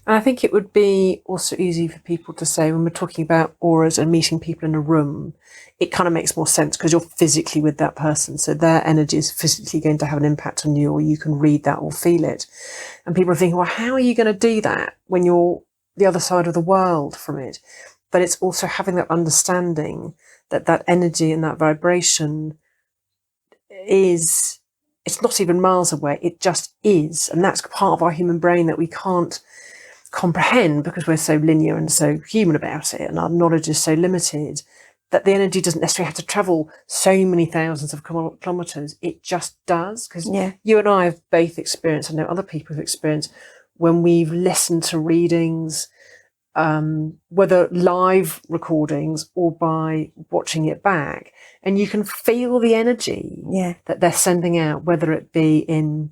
And I think it would be also easy for people to say, when we're talking about auras and meeting people in a room, it kind of makes more sense because you're physically with that person. So their energy is physically going to have an impact on you, or you can read that or feel it. And people are thinking, well, how are you going to do that when you're the other side of the world from it? But it's also having that understanding that that energy and that vibration is, it's not even miles away, it just is. And that's part of our human brain that we can't comprehend because we're so linear and so human about it, and our knowledge is so limited, that the energy doesn't necessarily have to travel so many thousands of kilometres. It just does. Because you and I have both experienced, I know other people have experienced, when we've listened to readings, whether live recordings or by watching it back, and you can feel the energy that they're sending out, whether it be in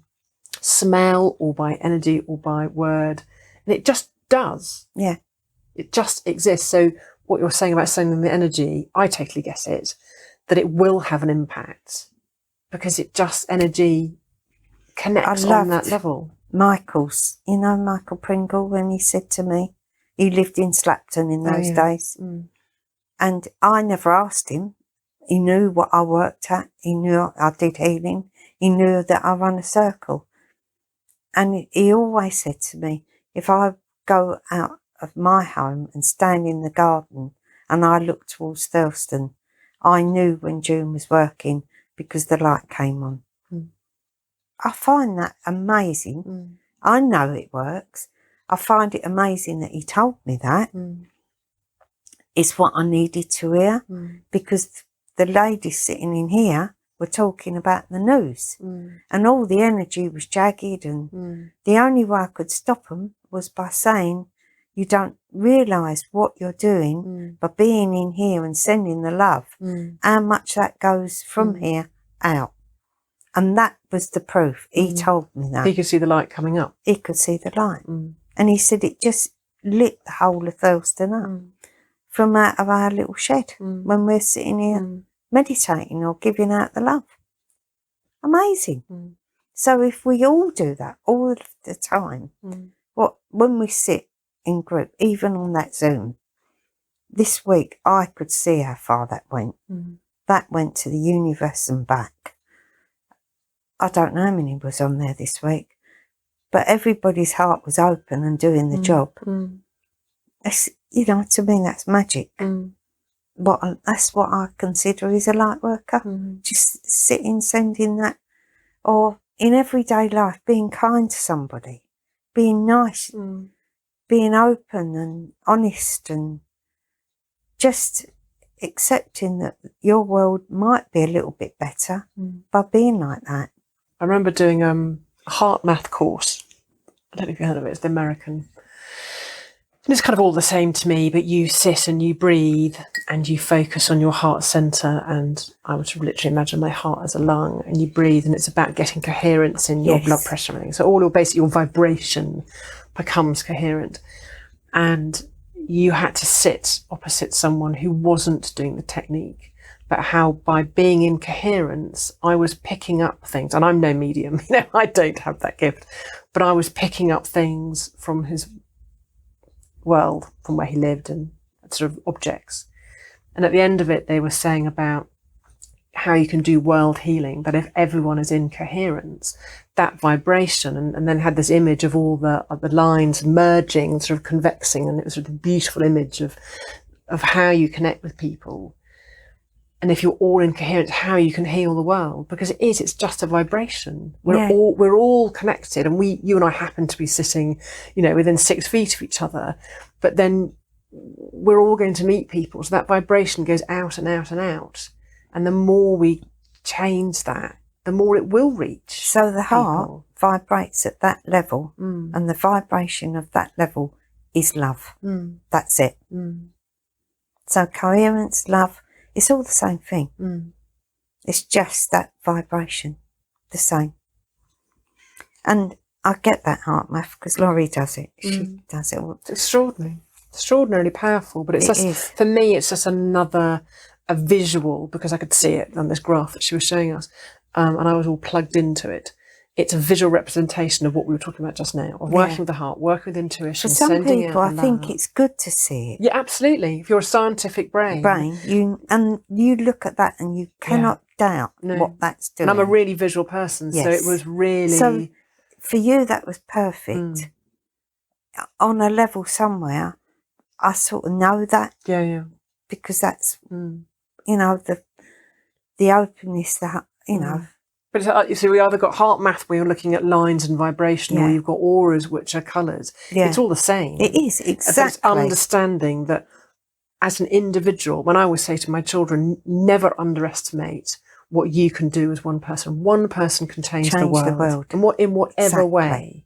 smell or by energy or by word. And it just does. It just exists. So what you're saying about sending the energy, I totally get it, that it will have an impact because it just, energy connects on that level. Michael's, you know, Michael Pringle, when he said to me, he lived in Slapton in those days. And I never asked him. He knew what I worked at. He knew I did healing. He knew that I run a circle. And he always said to me, if I go out of my home and stand in the garden and I look towards Thurleston, I knew when June was working because the light came on. I find that amazing. I know it works. I find it amazing that he told me that. It's what I needed to hear, because the ladies sitting in here were talking about the news, and all the energy was jagged, and the only way I could stop them was by saying, you don't realise what you're doing by being in here and sending the love, how much that goes from here out. And that was the proof. He told me that. He could see the light coming up. He could see the light. And he said it just lit the whole of Thurleston up from out of our little shed when we're sitting here meditating or giving out the love. Amazing. So if we all do that all of the time, when we sit in group, even on that Zoom, this week I could see how far that went. That went to the universe and back. I don't know how many was on there this week, but everybody's heart was open and doing the job. It's, you know, to me that's magic. That's what I consider is a light worker. Just sitting, sending that, or in everyday life, being kind to somebody, being nice, being open and honest, and just accepting that your world might be a little bit better by being like that. I remember doing a heart math course. I don't know if you heard of it. It's the American. And it's kind of all the same to me, but you sit and you breathe and you focus on your heart centre. And I would literally imagine my heart as a lung, and you breathe, and it's about getting coherence in your blood pressure and everything. So all your basically your vibration becomes coherent. And you had to sit opposite someone who wasn't doing the technique, but how by being in coherence, I was picking up things. And I'm no medium, you know, I don't have that gift, but I was picking up things from his world, from where he lived, and sort of objects. And at the end of it, they were saying about how you can do world healing, that if everyone is in coherence, that vibration, and then had this image of all the lines merging, sort of convexing, and it was sort of a beautiful image of how you connect with people. And if you're all in coherence, how you can heal the world, because it's just a vibration. We're all connected, and you and I happen to be sitting, within 6 feet of each other, but then we're all going to meet people. So that vibration goes out and out and out. And the more we change that, the more it will reach. So the heart people. Vibrates at that level, and the vibration of that level is love. That's it. So coherence, love, it's all the same thing. It's just that vibration, the same. And I get that heart math because Laurie does it. She does it all. It's extraordinary. Extraordinarily powerful. But for me, it's just a visual, because I could see it on this graph that she was showing us, and I was all plugged into it. It's a visual representation of what we were talking about just now, of working with the heart, working with intuition. For some people, I think it's good to see it. Yeah, absolutely. If you're a scientific brain, you look at that and you cannot doubt what that's doing. And I'm a really visual person, so it was really. So for you, that was perfect. On a level somewhere, I sort of know that. Yeah. Because that's, the openness, But so we either got heart math where you're looking at lines and vibration, or you've got auras, which are colours. Yeah. It's all the same. It is, exactly. It's understanding that as an individual, when I always say to my children, never underestimate what you can do as one person. One person can change the world. And in whatever way.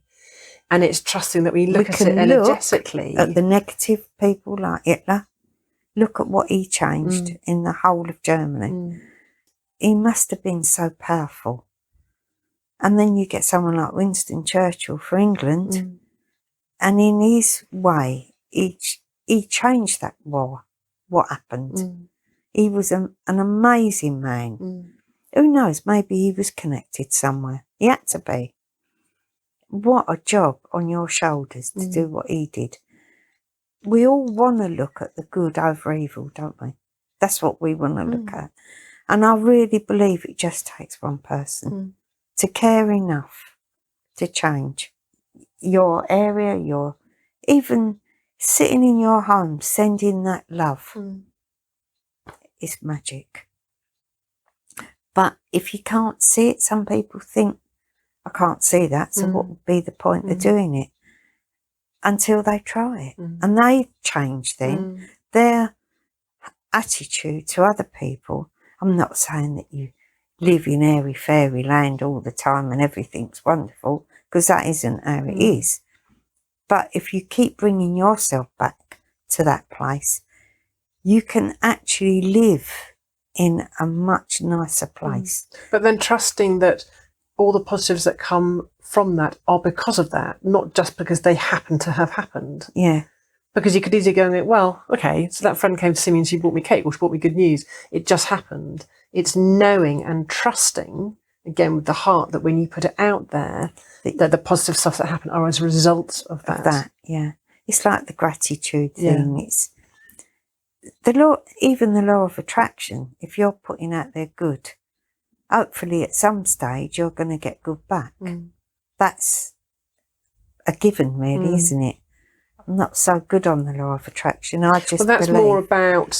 And it's trusting that we look at it energetically. At the negative people like Hitler. Look at what he changed in the whole of Germany. He must have been so powerful. And then you get someone like Winston Churchill for England, and in his way, he changed that war. What happened? He was an amazing man. Who knows? Maybe he was connected somewhere. He had to be. What a job on your shoulders to do what he did. We all want to look at the good over evil, don't we? That's what we want to look at. And I really believe it just takes one person to care enough to change your area, even sitting in your home, sending that love. It's magic. But if you can't see it, some people think, I can't see that, so what would be the point of doing it? Until they try it. And they change then their attitude to other people. I'm not saying that you live in airy fairy land all the time and everything's wonderful, because that isn't how it is. But if you keep bringing yourself back to that place, you can actually live in a much nicer place. But then trusting that all the positives that come from that are because of that, not just because they happen to have happened. Yeah. Because you could easily go and think, well, okay, so that friend came to see me and she brought me cake, or she brought me good news. It just happened. It's knowing and trusting, again, with the heart, that when you put it out there, that the positive stuff that happened are as a result of that. Yeah. It's like the gratitude thing. It's the law, even the law of attraction. If you're putting out there good, hopefully at some stage you're going to get good back. That's a given, really, isn't it? I'm not so good on the law of attraction. I just that's believe. More about.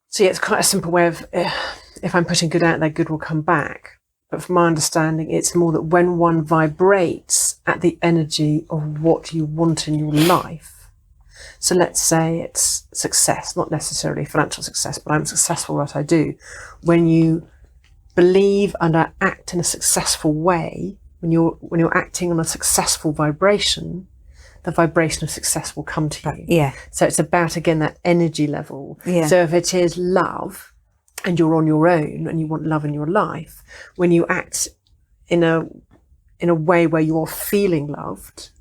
So it's quite a simple way of, if I'm putting good out there, good will come back. But from my understanding, it's more that when one vibrates at the energy of what you want in your life. So let's say it's success, not necessarily financial success, but I'm successful at what I do. When you believe and act in a successful way, when you're acting on a successful vibration, the vibration of success will come to you. Yeah. So it's about, again, that energy level. Yeah. So if it is love and you're on your own and you want love in your life, when you act in a way where you're feeling loved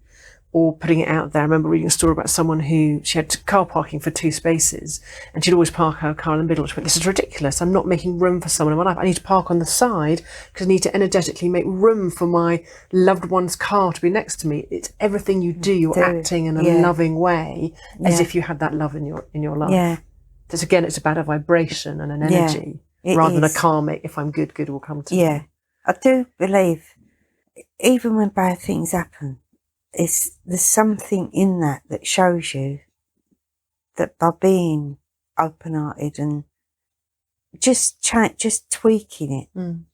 or putting it out there. I remember reading a story about someone who, she had car parking for 2 spaces and she'd always park her car in the middle. She went, this is ridiculous. I'm not making room for someone in my life. I need to park on the side because I need to energetically make room for my loved one's car to be next to me. It's everything you do. You're acting in a loving way as if you had that love in your life. Yeah. It's about a vibration and an energy rather than a karmic, if I'm good, good will come to me. Yeah. I do believe, even when bad things happen, there's something in that shows you that by being open-hearted and just tweaking it,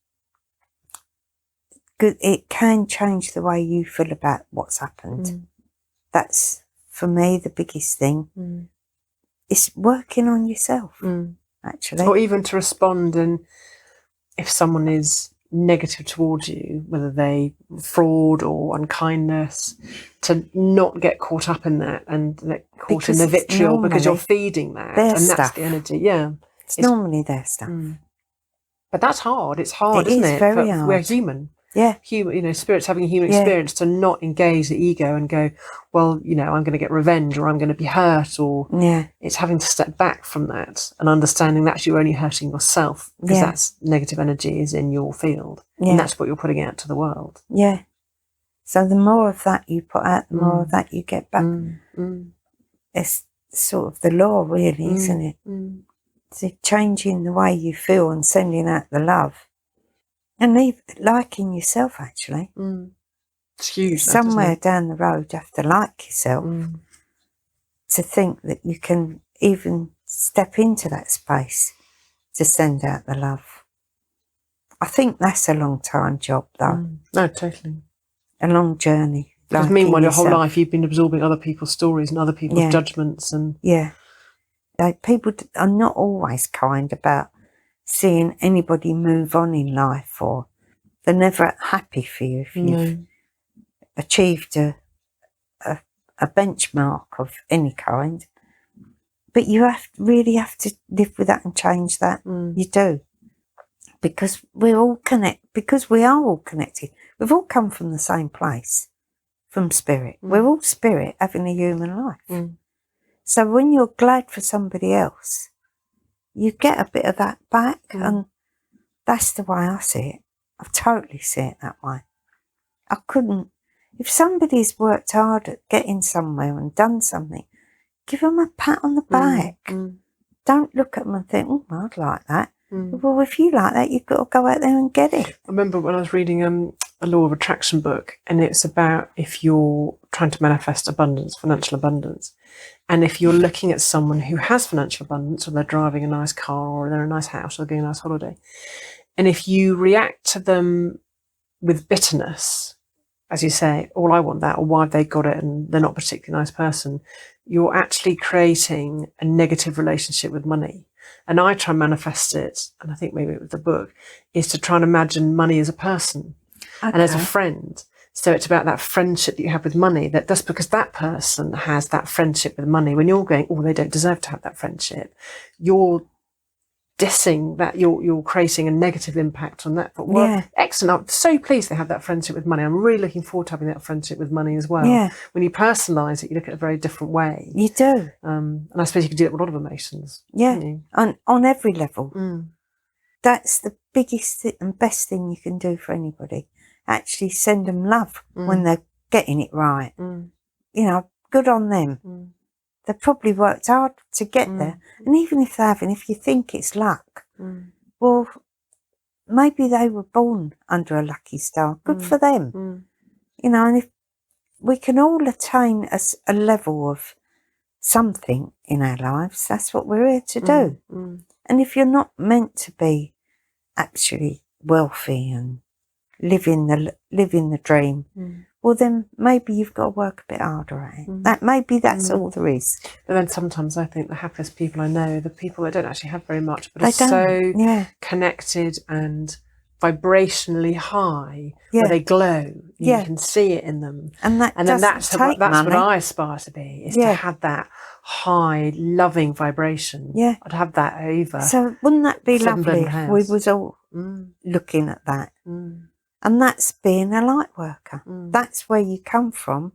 it can change the way you feel about what's happened. That's, for me, the biggest thing. It's working on yourself, actually. Or even to respond, and if someone is negative towards you, whether they fraud or unkindness, to not get caught up in that and get caught in the vitriol, because you're feeding that, and that's the energy. Yeah, it's normally their stuff. But that's hard. It's hard, isn't it? Very hard. We're human. Yeah. Human, spirits having a human experience, to not engage the ego and go, well, I'm going to get revenge, or I'm going to be hurt, or it's having to step back from that and understanding that you're only hurting yourself, because that's negative energy is in your field, and that's what you're putting out to the world. Yeah. So the more of that you put out, the more of that you get back. It's sort of the law, really, isn't it? So changing the way you feel and sending out the love. And liking yourself, actually. It's huge. Somewhere down the road, you have to like yourself to think that you can even step into that space to send out the love. I think that's a long time job, though. No, totally. A long journey. Because meanwhile, your whole life, you've been absorbing other people's stories and other people's judgments. And people are not always kind about seeing anybody move on in life, or they're never happy for you if you've achieved a benchmark of any kind. But you really have to live with that and change that. You do. Because we are all connected. We've all come from the same place, from spirit. We're all spirit having a human life. So when you're glad for somebody else, you get a bit of that back, and that's the way I see it. I totally see it that way. I couldn't, if somebody's worked hard at getting somewhere and done something, give them a pat on the back. Don't look at them and think, oh, I'd like that. Well, if you like that, you've got to go out there and get it. I remember when I was reading a law of attraction book, and it's about if you're trying to manifest abundance, financial abundance, and if you're looking at someone who has financial abundance, or they're driving a nice car, or they're in a nice house, or they're going on a nice holiday, and if you react to them with bitterness, as you say, all I want that, or why they got it and they're not a particularly nice person, you're actually creating a negative relationship with money. And I try and manifest it, and I think maybe with the book, is to try and imagine money as a person and as a friend. So it's about that friendship that you have with money, that just because that person has that friendship with money, when you're going, oh, they don't deserve to have that friendship, you're dissing that, you're creating a negative impact on that. But excellent. I'm so pleased they have that friendship with money. I'm really looking forward to having that friendship with money as well. When you personalise it, you look at it a very different way. You do. And I suppose you can do it with a lot of emotions. On every level. That's the biggest and best thing you can do for anybody. Actually send them love when they're getting it right. Good on them. They've probably worked hard to get there. And even if they haven't, if you think it's luck, well, maybe they were born under a lucky star. Good for them. And if we can all attain a level of something in our lives, that's what we're here to do. And if you're not meant to be actually wealthy and living the dream, well, then maybe you've got to work a bit harder at it. That's all there is. But then sometimes I think the happiest people I know are the people that don't actually have very much, but are so connected and vibrationally high, where they glow. You can see it in them. And that's what I aspire to be, is to have that high, loving vibration. I'd have that over. So wouldn't that be lovely if we was all looking at that? And that's being a light worker. That's where you come from,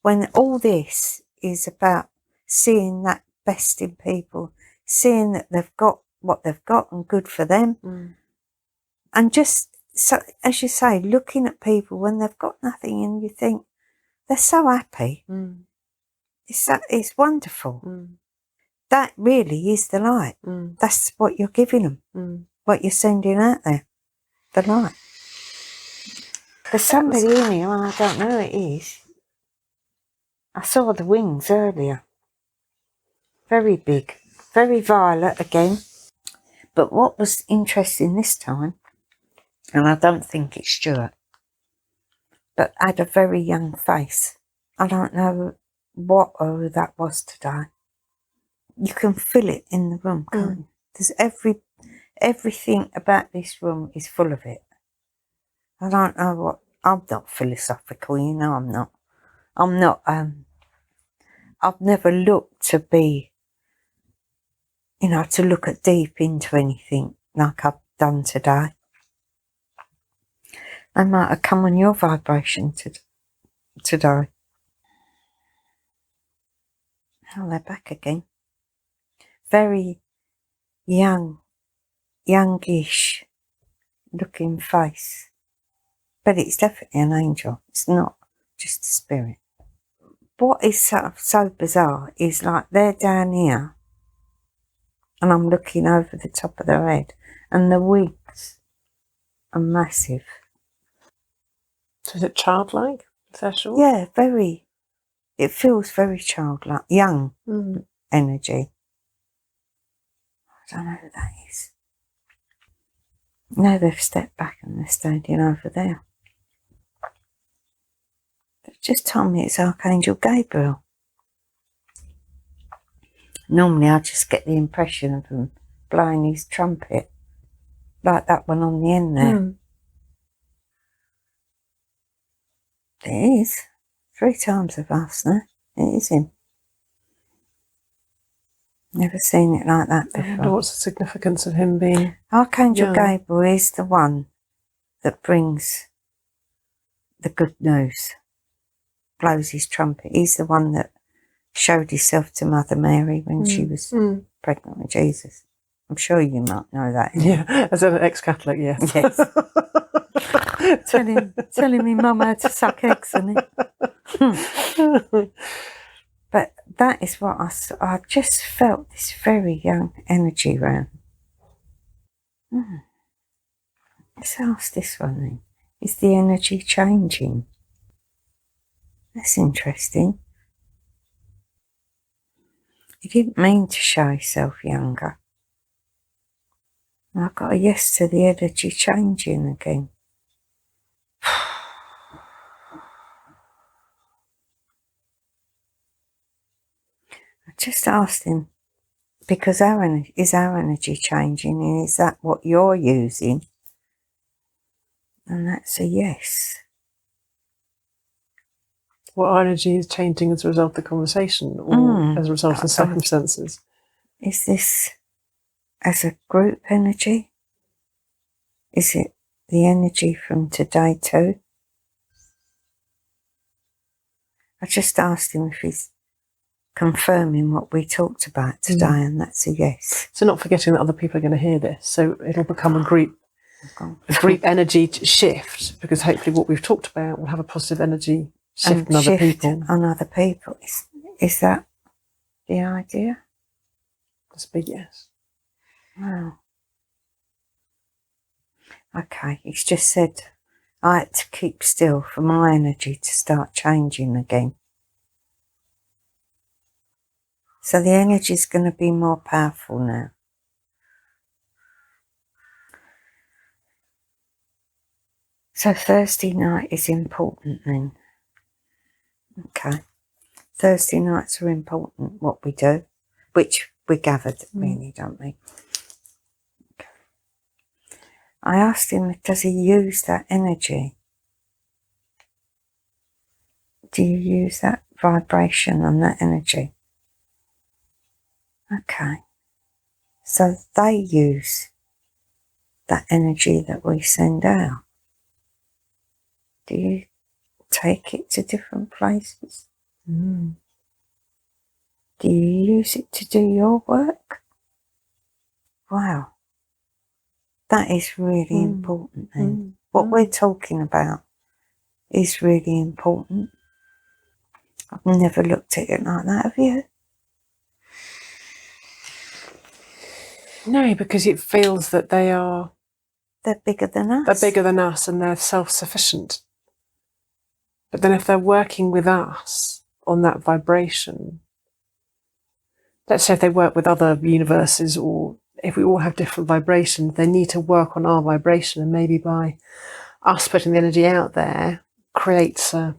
when all this is about seeing that best in people, seeing that they've got what they've got and good for them. And just, so, as you say, looking at people when they've got nothing and you think they're so happy. It's wonderful. that really is the light. That's what you're giving them, what you're sending out there, the light. There's somebody in here, and I don't know who it is. I saw the wings earlier. Very big, very violet again. But what was interesting this time, and I don't think it's Stuart, but had a very young face. I don't know what or who that was today. You can feel it in the room, can't you? There's everything about this room is full of it. I don't know what. I'm not philosophical, you know. I'm not. I've never looked to be, you know, to look at deep into anything like I've done today. I might have come on your vibration today. Oh, they're back again. Very youngish looking face. But it's definitely an angel. It's not just a spirit. What is so bizarre is like they're down here and I'm looking over the top of their head and the wings are massive. So is it childlike? Is that sure? Yeah, very. It feels very childlike, young energy. I don't know who that is. Now they've stepped back and they're standing over there. They've just told me it's Archangel Gabriel. Normally I just get the impression of him blowing his trumpet, like that one on the end there. It is. 3 times I've asked now. It is him. Never seen it like that before. I wonder what's the significance of him being... Archangel Gabriel is the one that brings the good news, blows his trumpet. He's the one that showed himself to Mother Mary when she was pregnant with Jesus. I'm sure you might know that. Yeah, as an ex-Catholic, yes. Yes. telling me mum how to suck eggs, isn't it? But that is what I just felt, this very young energy around. Let's ask this one then. Is the energy changing? That's interesting. You didn't mean to show yourself younger. And I got a yes to the energy changing again. I just asked him, because is our energy changing, and is that what you're using? And that's a yes. What energy is changing as a result of the conversation or as a result of the circumstances? Is this as a group energy? Is it the energy from today too? I just asked him if he's confirming what we talked about today, and that's a yes. So not forgetting that other people are going to hear this, so it'll become a group energy shift, because hopefully what we've talked about will have a positive energy shift on other people. On other people. Is that the idea? That's a big yes. Wow. Okay, he's just said I had to keep still for my energy to start changing again. So the energy is going to be more powerful now. So Thursday night is important then. Okay. Thursday nights are important, what we do, which we gathered really, don't we? Okay. I asked him, does he use that energy? Do you use that vibration and that energy? Okay. So they use that energy that we send out. Do you take it to different places? Do you use it to do your work? Wow. That is really important then. What we're talking about is really important. I've never looked at it like that, have you? No, because it feels that they're bigger than us. They're bigger than us and they're self-sufficient. But then if they're working with us on that vibration, let's say if they work with other universes, or if we all have different vibrations, they need to work on our vibration, and maybe by us putting the energy out there creates a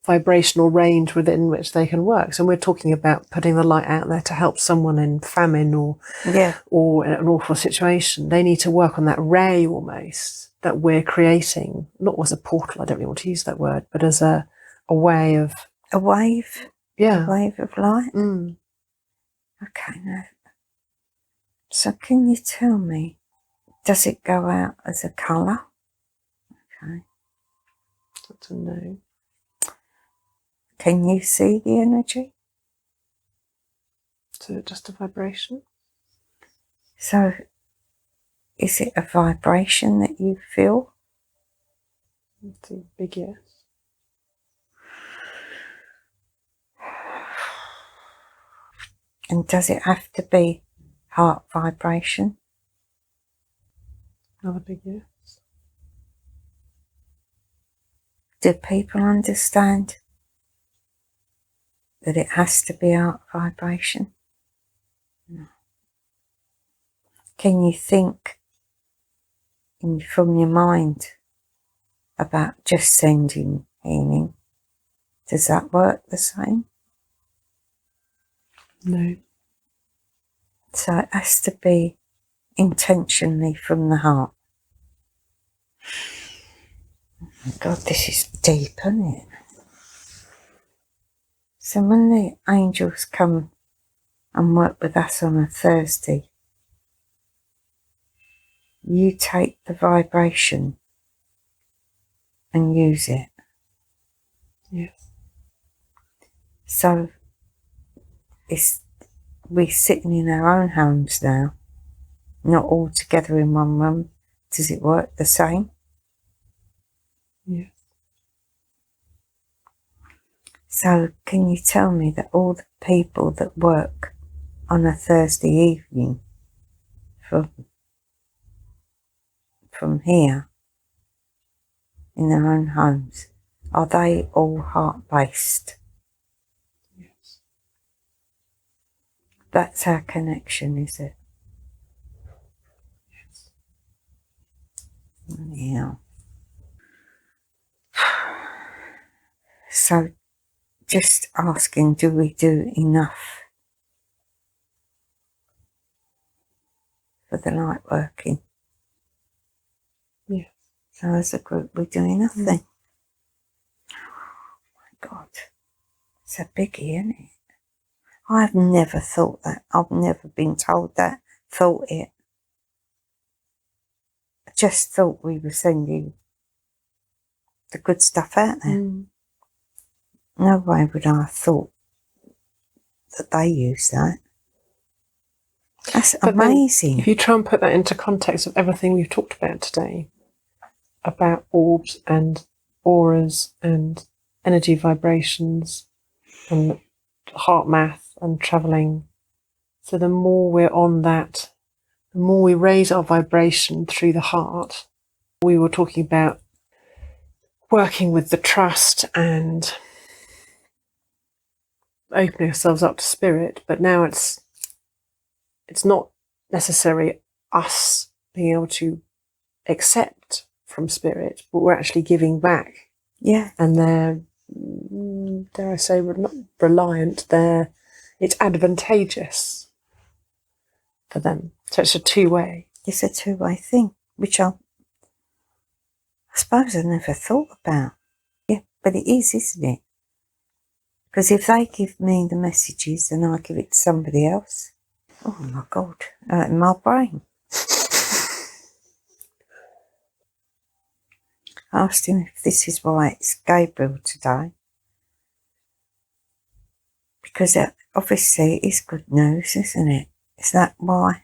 vibrational range within which they can work. So we're talking about putting the light out there to help someone in famine or in an awful situation. They need to work on that ray almost that we're creating, not as a portal, I don't really want to use that word, but as a way of... A wave? Yeah. A wave of light? Mm. Okay, now. So can you tell me, does it go out as a colour? Okay. That's a no. Can you see the energy? So just a vibration? So is it a vibration that you feel? It's a big yes. And does it have to be heart vibration? Another big yes. Do people understand that it has to be heart vibration? No. Can you think from your mind about just sending healing? Does that work the same? No. So it has to be intentionally from the heart. Oh my God, this is deep, isn't it? So when the angels come and work with us on a Thursday, you take the vibration and use it. Yes. So we're sitting in our own homes now, not all together in one room. Does it work the same? Yes. So can you tell me that all the people that work on a Thursday evening from here in their own homes, are they all heart-based? Yes. That's our connection, is it? Yes. Yeah. So just asking, do we do enough for the light working? Yes. So as a group, we're doing nothing. Oh my God, it's a biggie, isn't it? I've never thought that. I've never been told that, thought it. I just thought we were sending the good stuff out there. Mm. No way would I have thought that they use that. That's But amazing. If you try and put that into context of everything we've talked about today, about orbs and auras and energy vibrations and heart math and travelling, so the more we're on that, the more we raise our vibration through the heart. We were talking about working with the trust and opening ourselves up to spirit, but now it's not necessarily us being able to accept from spirit, but we're actually giving back. Yeah. And they're, dare I say, not reliant, it's advantageous for them. So it's a two-way. It's a two-way thing, which I suppose I never thought about. Yeah, but it is, isn't it? Because if they give me the messages and I give it to somebody else, oh my God, in my brain. I asked him if this is why it's Gabriel today. Because obviously it is good news, isn't it? Is that why?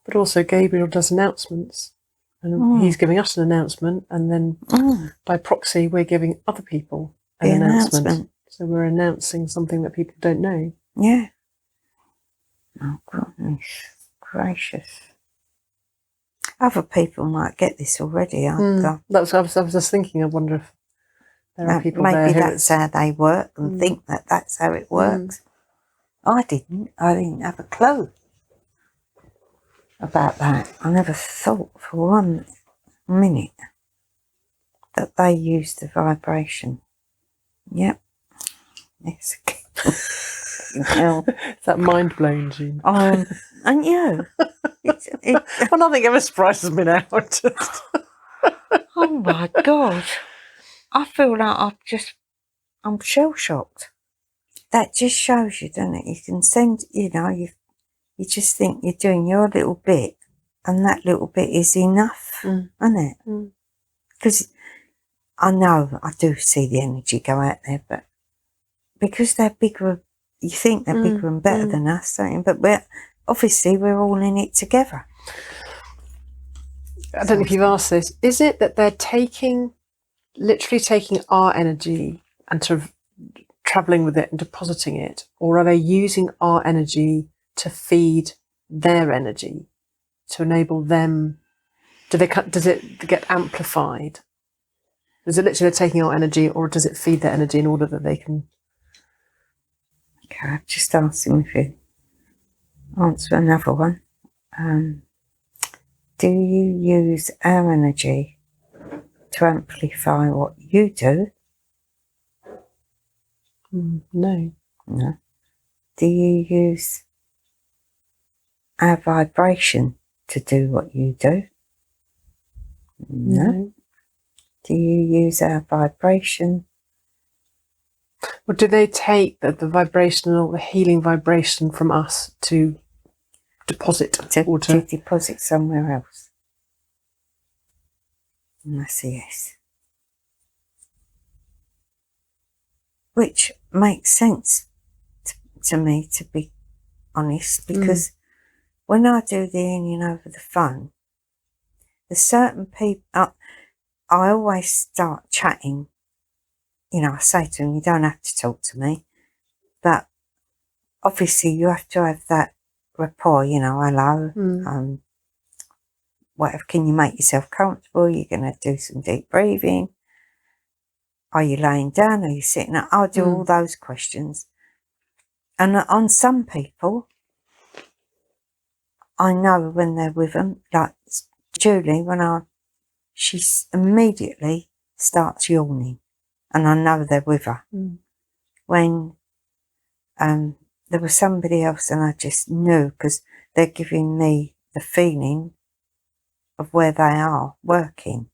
But also Gabriel does announcements. And he's giving us an announcement, and then by proxy we're giving other people an announcement. So we're announcing something that people don't know. Yeah. Oh, goodness gracious. Other people might get this already, aren't they? That's what I was just thinking. I wonder if there are people maybe there who that's how they work and think that that's how it works. I didn't have a clue about that. I never thought for 1 minute that they used the vibration. Yep. Yes. It's that mind blown, Jean. And you? Well, nothing ever surprises me now. Oh my God. I feel like I'm shell shocked. That just shows you, doesn't it? You can send, you you just think you're doing your little bit, and that little bit is enough, isn't it? Because I know I do see the energy go out there, but because they're bigger, you think they're bigger and better than us, don't you? But we're all in it together. I don't know if you've asked this. Is it that they're literally taking our energy and sort of travelling with it and depositing it, or are they using our energy to feed their energy to enable them? Does it get amplified? Is it literally taking our energy, or does it feed their energy in order that they can? Okay, I've just asked him if you answer another one. Do you use our energy to amplify what you do? No. No. Do you use our vibration to do what you do? No. Do you use our vibration? Or do they take the vibrational, the healing vibration from us to deposit? To deposit somewhere else? And that's a yes. Which makes sense to me, to be honest, because when I do the healing over the phone, there's certain people, I always start chatting. I say to them, you don't have to talk to me, but obviously you have to have that rapport, hello, whatever, can you make yourself comfortable? You're going to do some deep breathing. Are you laying down? Are you sitting up? I'll do all those questions. And on some people, I know when they're with them, like Julie, she immediately starts yawning, and I know they're with her. When there was somebody else, and I just knew, because they're giving me the feeling of where they are working.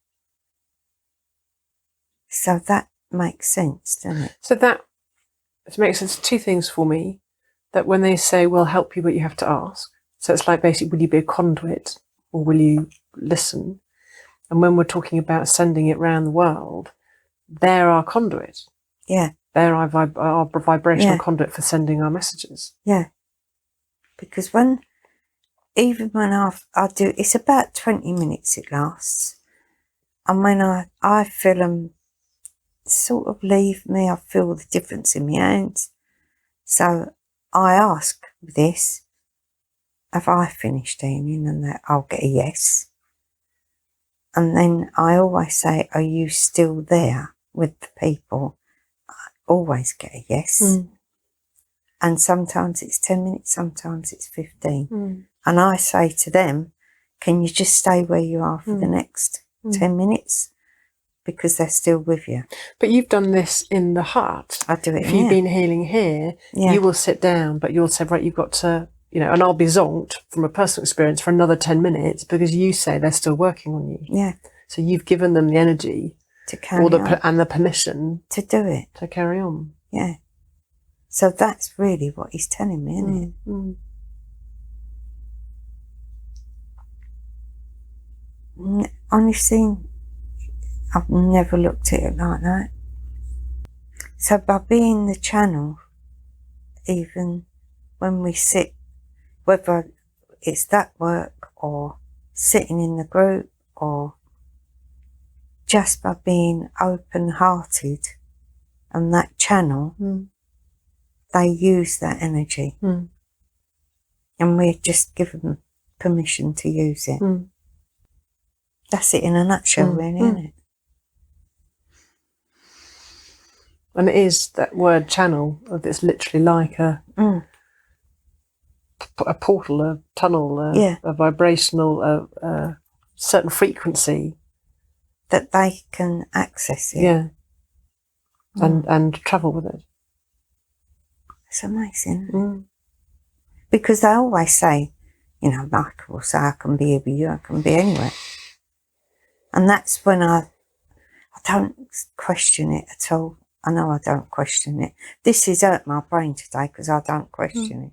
So that makes sense, doesn't it? So that makes sense. Two things for me. That when they say, we'll help you, but you have to ask. So it's like, basically, will you be a conduit, or will you listen? And when we're talking about sending it around the world, they're our conduit. Yeah. They're our vibrational conduit for sending our messages. Yeah. Because even when I do, it's about 20 minutes it lasts. And when I feel them sort of leave me, I feel the difference in my hands. So I ask this, have I finished healing? And that I'll get a yes. And then I always say, are you still there with the people? I always get a yes. And sometimes it's 10 minutes, sometimes it's 15. And I say to them, can you just stay where you are for the next 10 minutes? Because they're still with you. But you've done this in the heart. I do it If you've been healing here, you will sit down, but you'll say, right, you've got to, and I'll be zonked from a personal experience for another 10 minutes because you say they're still working on you. Yeah. So you've given them the energy to carry on. And the permission to do it. To carry on. Yeah. So that's really what he's telling me, isn't it? Honestly, I've never looked at it like that. So by being the channel, even when we sit, whether it's that work or sitting in the group, or just by being open-hearted and that channel, they use that energy. and we just give them permission to use it. That's it in a nutshell, really, isn't it? And it is that word channel. It's literally like a portal, a tunnel, a vibrational, certain frequency that they can access it. Yeah. And travel with it. It's amazing. Because they always say, you know, Michael will say, I can be here with you, I can be anywhere. And that's when I don't question it at all. I know I don't question it. This has hurt my brain today because I don't question it.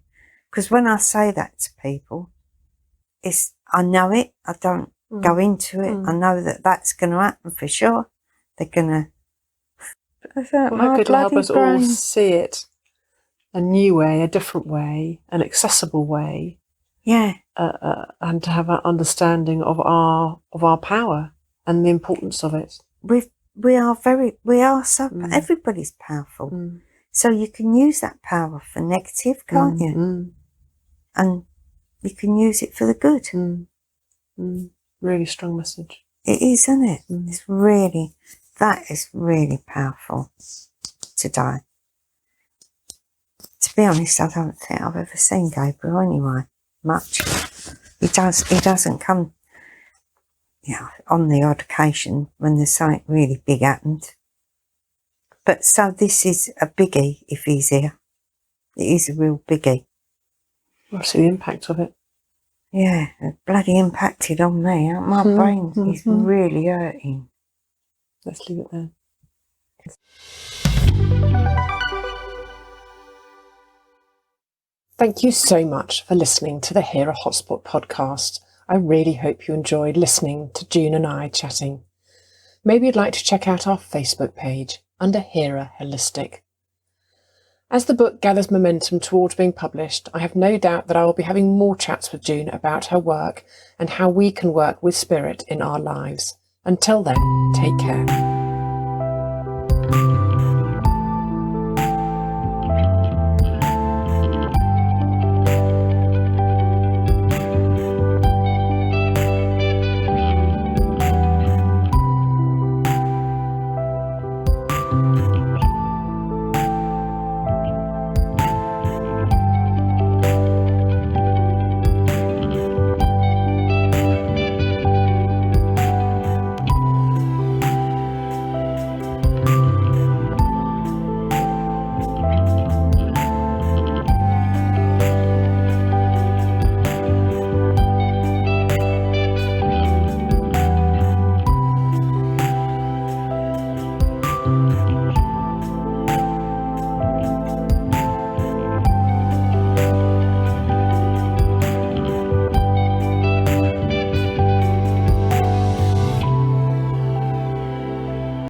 Because when I say that to people, I know it. I don't go into it. I know that that's going to happen for sure. They're going to... Well, it could help us all see it a new way, a different way, an accessible way. Yeah. And to have an understanding of our power and the importance of it. Everybody's powerful. So you can use that power for negative, can't you? And you can use it for the good. Really strong message. It is, isn't it? That is really powerful today. To be honest, I don't think I've ever seen Gabriel anyway, much. He doesn't come, on the odd occasion when there's something really big happened. But so this is a biggie if he's here. It is a real biggie. I see the impact of it. Yeah, it bloody impacted on me. My brain is really hurting. Let's leave it there. Thank you so much for listening to the Hera Hotspot podcast. I really hope you enjoyed listening to June and I chatting. Maybe you'd like to check out our Facebook page under Hera Holistic. As the book gathers momentum towards being published, I have no doubt that I will be having more chats with June about her work and how we can work with spirit in our lives. Until then, take care.